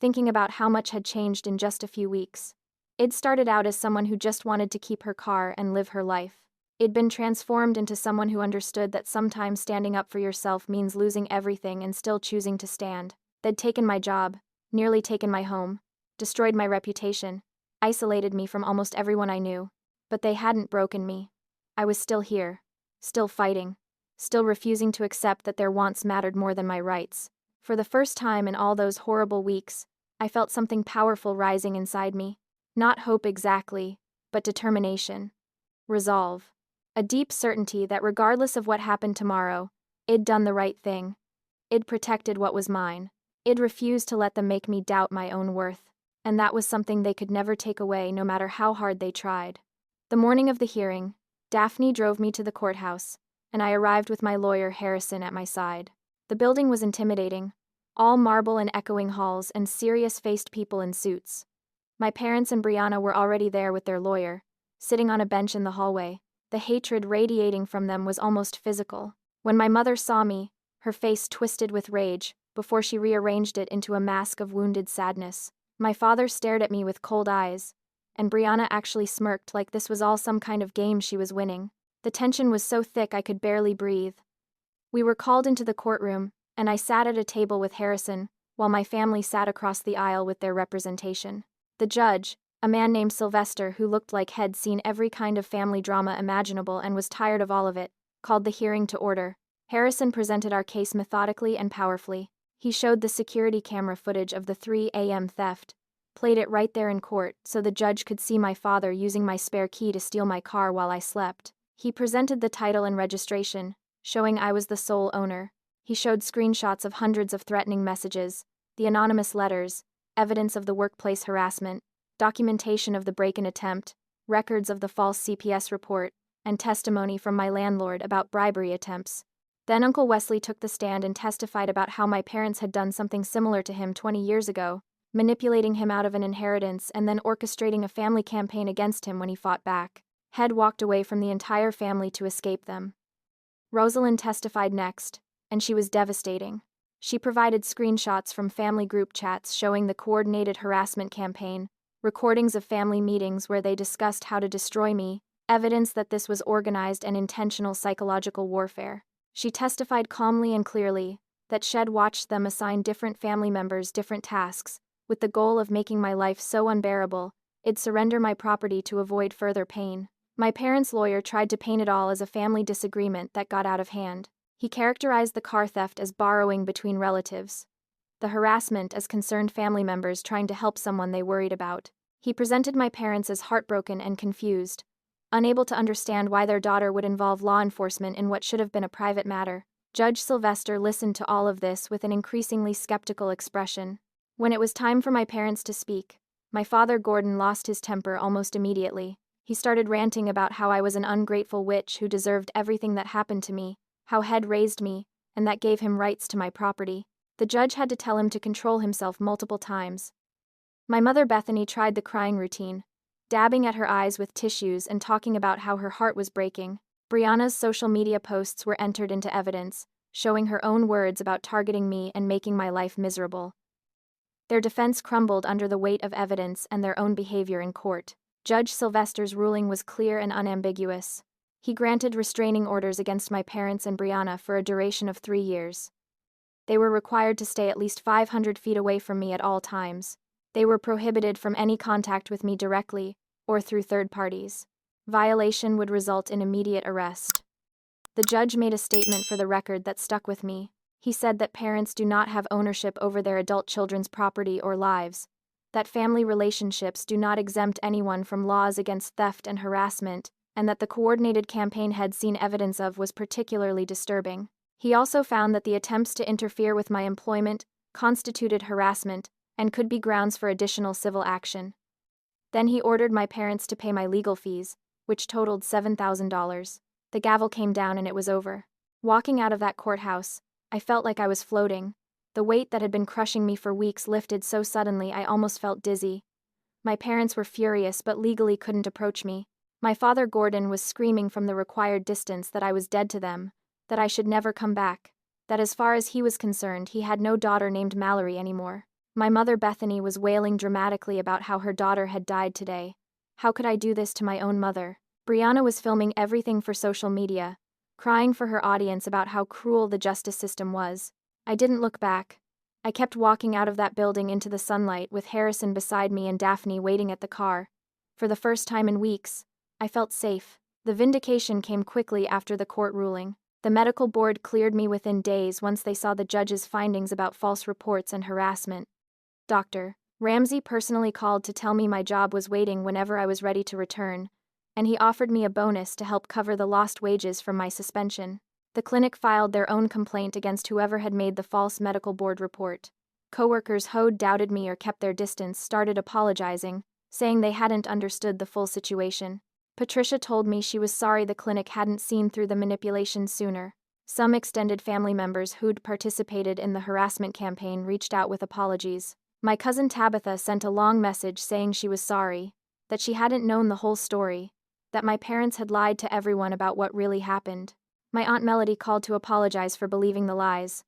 thinking about how much had changed in just a few weeks. I'd started out as someone who just wanted to keep her car and live her life. I'd been transformed into someone who understood that sometimes standing up for yourself means losing everything and still choosing to stand. They'd taken my job, nearly taken my home, destroyed my reputation, isolated me from almost everyone I knew. But they hadn't broken me. I was still here, still fighting, still refusing to accept that their wants mattered more than my rights. For the first time in all those horrible weeks, I felt something powerful rising inside me. Not hope exactly, but determination. Resolve. A deep certainty that regardless of what happened tomorrow, I'd done the right thing. I'd protected what was mine. I'd refused to let them make me doubt my own worth. And that was something they could never take away, no matter how hard they tried. The morning of the hearing, Daphne drove me to the courthouse, and I arrived with my lawyer Harrison at my side. The building was intimidating, all marble and echoing halls and serious-faced people in suits. My parents and Brianna were already there with their lawyer, sitting on a bench in the hallway. The hatred radiating from them was almost physical. When my mother saw me, her face twisted with rage, before she rearranged it into a mask of wounded sadness. My father stared at me with cold eyes, and Brianna actually smirked like this was all some kind of game she was winning. The tension was so thick I could barely breathe. We were called into the courtroom, and I sat at a table with Harrison, while my family sat across the aisle with their representation. The judge, a man named Sylvester who looked like he'd seen every kind of family drama imaginable and was tired of all of it, called the hearing to order. Harrison presented our case methodically and powerfully. He showed the security camera footage of the 3 a.m. theft, played it right there in court so the judge could see my father using my spare key to steal my car while I slept. He presented the title and registration, showing I was the sole owner. He showed screenshots of hundreds of threatening messages, the anonymous letters, evidence of the workplace harassment, documentation of the break-in attempt, records of the false CPS report, and testimony from my landlord about bribery attempts. Then Uncle Wesley took the stand and testified about how my parents had done something similar to him 20 years ago, manipulating him out of an inheritance and then orchestrating a family campaign against him when he fought back. Had walked away from the entire family to escape them. Rosalind testified next, and she was devastating. She provided screenshots from family group chats showing the coordinated harassment campaign, recordings of family meetings where they discussed how to destroy me, evidence that this was organized and intentional psychological warfare. She testified calmly and clearly that she'd watched them assign different family members different tasks, with the goal of making my life so unbearable, I'd surrender my property to avoid further pain. My parents' lawyer tried to paint it all as a family disagreement that got out of hand. He characterized the car theft as borrowing between relatives, the harassment as concerned family members trying to help someone they worried about. He presented my parents as heartbroken and confused, unable to understand why their daughter would involve law enforcement in what should have been a private matter. Judge Sylvester listened to all of this with an increasingly skeptical expression. When it was time for my parents to speak, my father Gordon lost his temper almost immediately. He started ranting about how I was an ungrateful witch who deserved everything that happened to me, how Head raised me, and that gave him rights to my property. The judge had to tell him to control himself multiple times. My mother Bethany tried the crying routine, dabbing at her eyes with tissues and talking about how her heart was breaking. Brianna's social media posts were entered into evidence, showing her own words about targeting me and making my life miserable. Their defense crumbled under the weight of evidence and their own behavior in court. Judge Sylvester's ruling was clear and unambiguous. He granted restraining orders against my parents and Brianna for a duration of 3 years. They were required to stay at least 500 feet away from me at all times. They were prohibited from any contact with me directly or through third parties. Violation would result in immediate arrest. The judge made a statement for the record that stuck with me. He said that parents do not have ownership over their adult children's property or lives, that family relationships do not exempt anyone from laws against theft and harassment, and that the coordinated campaign had seen evidence of was particularly disturbing. He also found that the attempts to interfere with my employment constituted harassment and could be grounds for additional civil action. Then he ordered my parents to pay my legal fees, which totaled $7,000. The gavel came down and it was over. Walking out of that courthouse, I felt like I was floating. The weight that had been crushing me for weeks lifted so suddenly I almost felt dizzy. My parents were furious but legally couldn't approach me. My father Gordon was screaming from the required distance that I was dead to them, that I should never come back, that as far as he was concerned he had no daughter named Mallory anymore. My mother Bethany was wailing dramatically about how her daughter had died today. How could I do this to my own mother? Brianna was filming everything for social media, crying for her audience about how cruel the justice system was. I didn't look back. I kept walking out of that building into the sunlight with Harrison beside me and Daphne waiting at the car. For the first time in weeks, I felt safe. The vindication came quickly after the court ruling. The medical board cleared me within days once they saw the judge's findings about false reports and harassment. Dr. Ramsey personally called to tell me my job was waiting whenever I was ready to return, and he offered me a bonus to help cover the lost wages from my suspension. The clinic filed their own complaint against whoever had made the false medical board report. Coworkers who doubted me or kept their distance started apologizing, saying they hadn't understood the full situation. Patricia told me she was sorry the clinic hadn't seen through the manipulation sooner. Some extended family members who'd participated in the harassment campaign reached out with apologies. My cousin Tabitha sent a long message saying she was sorry, that she hadn't known the whole story, that my parents had lied to everyone about what really happened. My Aunt Melody called to apologize for believing the lies.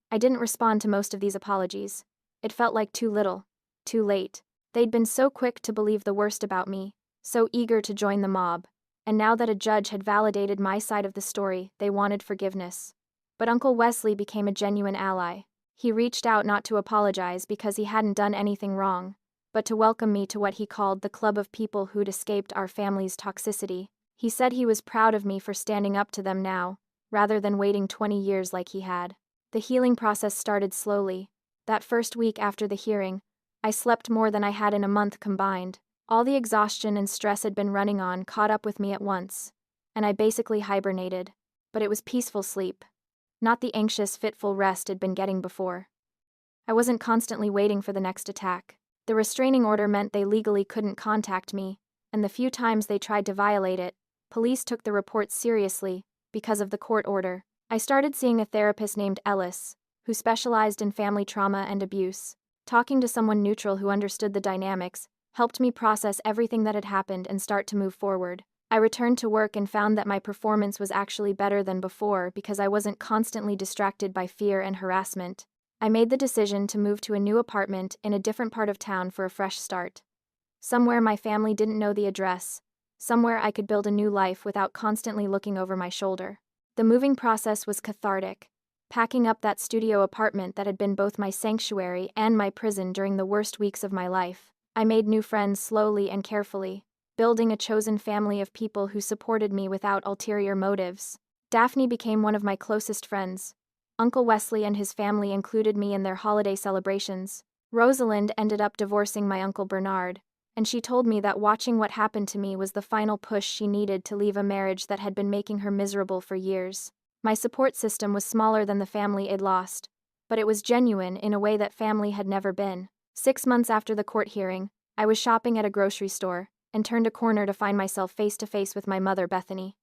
I didn't respond to most of these apologies. It felt like too little, too late. They'd been so quick to believe the worst about me, so eager to join the mob, and now that a judge had validated my side of the story, they wanted forgiveness. But Uncle Wesley became a genuine ally. He reached out not to apologize because he hadn't done anything wrong, but to welcome me to what he called the club of people who'd escaped our family's toxicity. He said he was proud of me for standing up to them now, rather than waiting 20 years like he had. The healing process started slowly. That first week after the hearing, I slept more than I had in a month combined. All the exhaustion and stress had been running on caught up with me at once, and I basically hibernated. But it was peaceful sleep, not the anxious, fitful rest I'd been getting before. I wasn't constantly waiting for the next attack. The restraining order meant they legally couldn't contact me, and the few times they tried to violate it, police took the reports seriously because of the court order. I started seeing a therapist named Ellis, who specialized in family trauma and abuse. Talking to someone neutral who understood the dynamics helped me process everything that had happened and start to move forward. I returned to work and found that my performance was actually better than before because I wasn't constantly distracted by fear and harassment. I made the decision to move to a new apartment in a different part of town for a fresh start. Somewhere my family didn't know the address, somewhere I could build a new life without constantly looking over my shoulder. The moving process was cathartic, packing up that studio apartment that had been both my sanctuary and my prison during the worst weeks of my life. I made new friends slowly and carefully, building a chosen family of people who supported me without ulterior motives. Daphne became one of my closest friends. Uncle Wesley and his family included me in their holiday celebrations. Rosalind ended up divorcing my Uncle Bernard, and she told me that watching what happened to me was the final push she needed to leave a marriage that had been making her miserable for years. My support system was smaller than the family I'd lost, but it was genuine in a way that family had never been. 6 months after the court hearing, I was shopping at a grocery store and turned a corner to find myself face to face with my mother, Bethany.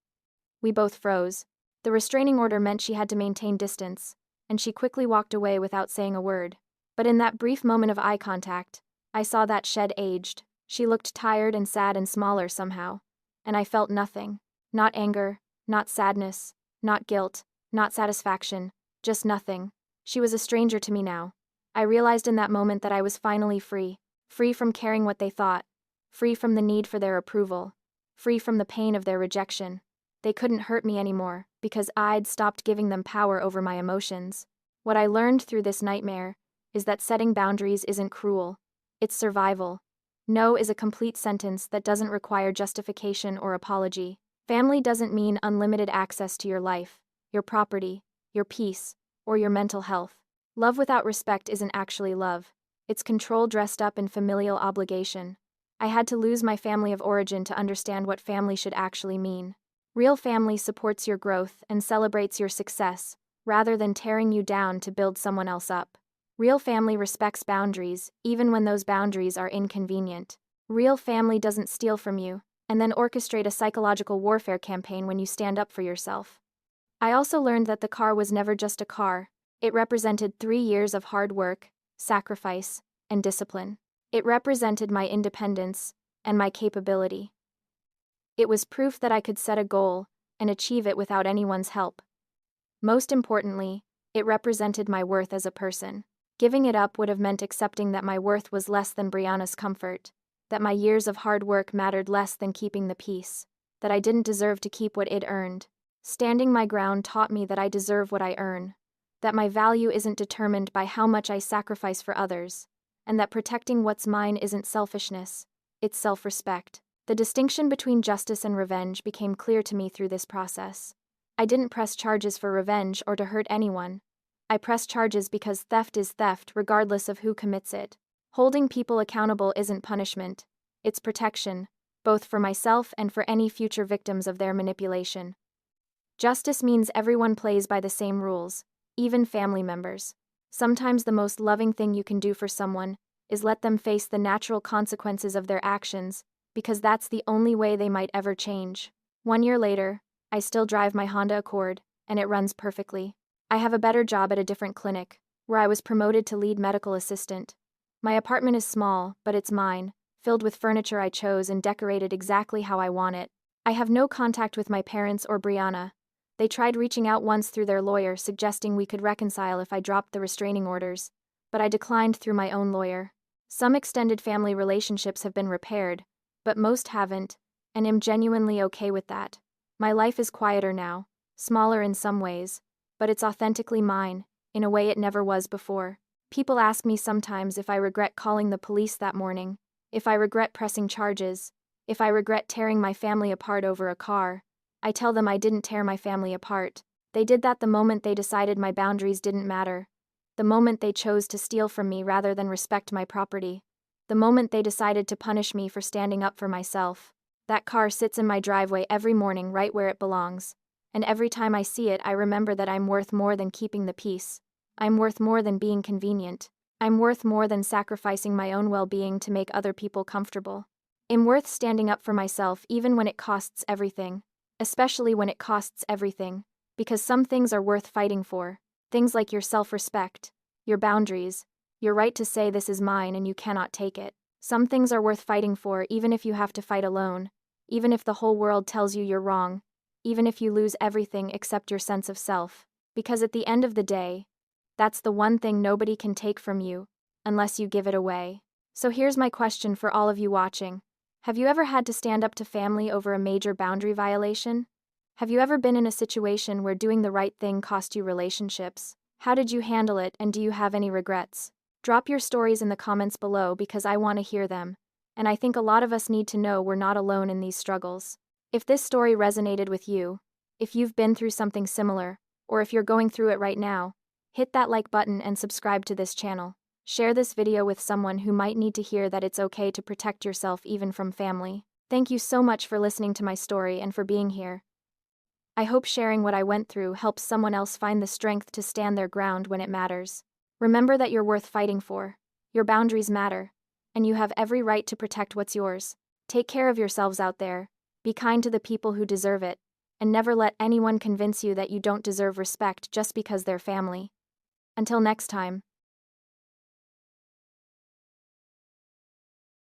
We both froze. The restraining order meant she had to maintain distance, and she quickly walked away without saying a word. But in that brief moment of eye contact, I saw that shed aged. She looked tired and sad and smaller somehow, and I felt nothing. Not anger, not sadness, not guilt, not satisfaction, just nothing. She was a stranger to me now. I realized in that moment that I was finally free from caring what they thought, free from the need for their approval, free from the pain of their rejection. They couldn't hurt me anymore, because I'd stopped giving them power over my emotions. What I learned through this nightmare is that setting boundaries isn't cruel, it's survival. No is a complete sentence that doesn't require justification or apology. Family doesn't mean unlimited access to your life, your property, your peace, or your mental health. Love without respect isn't actually love. It's control dressed up in familial obligation. I had to lose my family of origin to understand what family should actually mean. Real family supports your growth and celebrates your success, rather than tearing you down to build someone else up. Real family respects boundaries, even when those boundaries are inconvenient. Real family doesn't steal from you, and then orchestrate a psychological warfare campaign when you stand up for yourself. I also learned that the car was never just a car. It represented 3 years of hard work, sacrifice, and discipline. It represented my independence and my capability. It was proof that I could set a goal and achieve it without anyone's help. Most importantly, it represented my worth as a person. Giving it up would have meant accepting that my worth was less than Brianna's comfort, that my years of hard work mattered less than keeping the peace, that I didn't deserve to keep what it earned. Standing my ground taught me that I deserve what I earn, that my value isn't determined by how much I sacrifice for others, and that protecting what's mine isn't selfishness, it's self-respect. The distinction between justice and revenge became clear to me through this process. I didn't press charges for revenge or to hurt anyone. I pressed charges because theft is theft regardless of who commits it. Holding people accountable isn't punishment, it's protection, both for myself and for any future victims of their manipulation. Justice means everyone plays by the same rules, even family members. Sometimes the most loving thing you can do for someone is let them face the natural consequences of their actions, because that's the only way they might ever change. 1 year later, I still drive my Honda Accord, and it runs perfectly. I have a better job at a different clinic, where I was promoted to lead medical assistant. My apartment is small, but it's mine, filled with furniture I chose and decorated exactly how I want it. I have no contact with my parents or Brianna. They tried reaching out once through their lawyer, suggesting we could reconcile if I dropped the restraining orders, but I declined through my own lawyer. Some extended family relationships have been repaired, but most haven't, and am genuinely okay with that. My life is quieter now, smaller in some ways, but it's authentically mine, in a way it never was before. People ask me sometimes if I regret calling the police that morning, if I regret pressing charges, if I regret tearing my family apart over a car. I tell them I didn't tear my family apart. They did that the moment they decided my boundaries didn't matter, the moment they chose to steal from me rather than respect my property, the moment they decided to punish me for standing up for myself. That car sits in my driveway every morning right where it belongs, and every time I see it I remember that I'm worth more than keeping the peace. I'm worth more than being convenient. I'm worth more than sacrificing my own well-being to make other people comfortable. I'm worth standing up for myself even when it costs everything. Especially when it costs everything, because some things are worth fighting for. Things like your self-respect, your boundaries, your right to say this is mine and you cannot take it. Some things are worth fighting for even if you have to fight alone, even if the whole world tells you you're wrong, even if you lose everything except your sense of self. Because at the end of the day, that's the one thing nobody can take from you, unless you give it away. So here's my question for all of you watching. Have you ever had to stand up to family over a major boundary violation? Have you ever been in a situation where doing the right thing cost you relationships? How did you handle it, and do you have any regrets? Drop your stories in the comments below because I want to hear them, and I think a lot of us need to know we're not alone in these struggles. If this story resonated with you, if you've been through something similar, or if you're going through it right now, hit that like button and subscribe to this channel. Share this video with someone who might need to hear that it's okay to protect yourself even from family. Thank you so much for listening to my story and for being here. I hope sharing what I went through helps someone else find the strength to stand their ground when it matters. Remember that you're worth fighting for. Your boundaries matter, and you have every right to protect what's yours. Take care of yourselves out there, be kind to the people who deserve it, and never let anyone convince you that you don't deserve respect just because they're family. Until next time.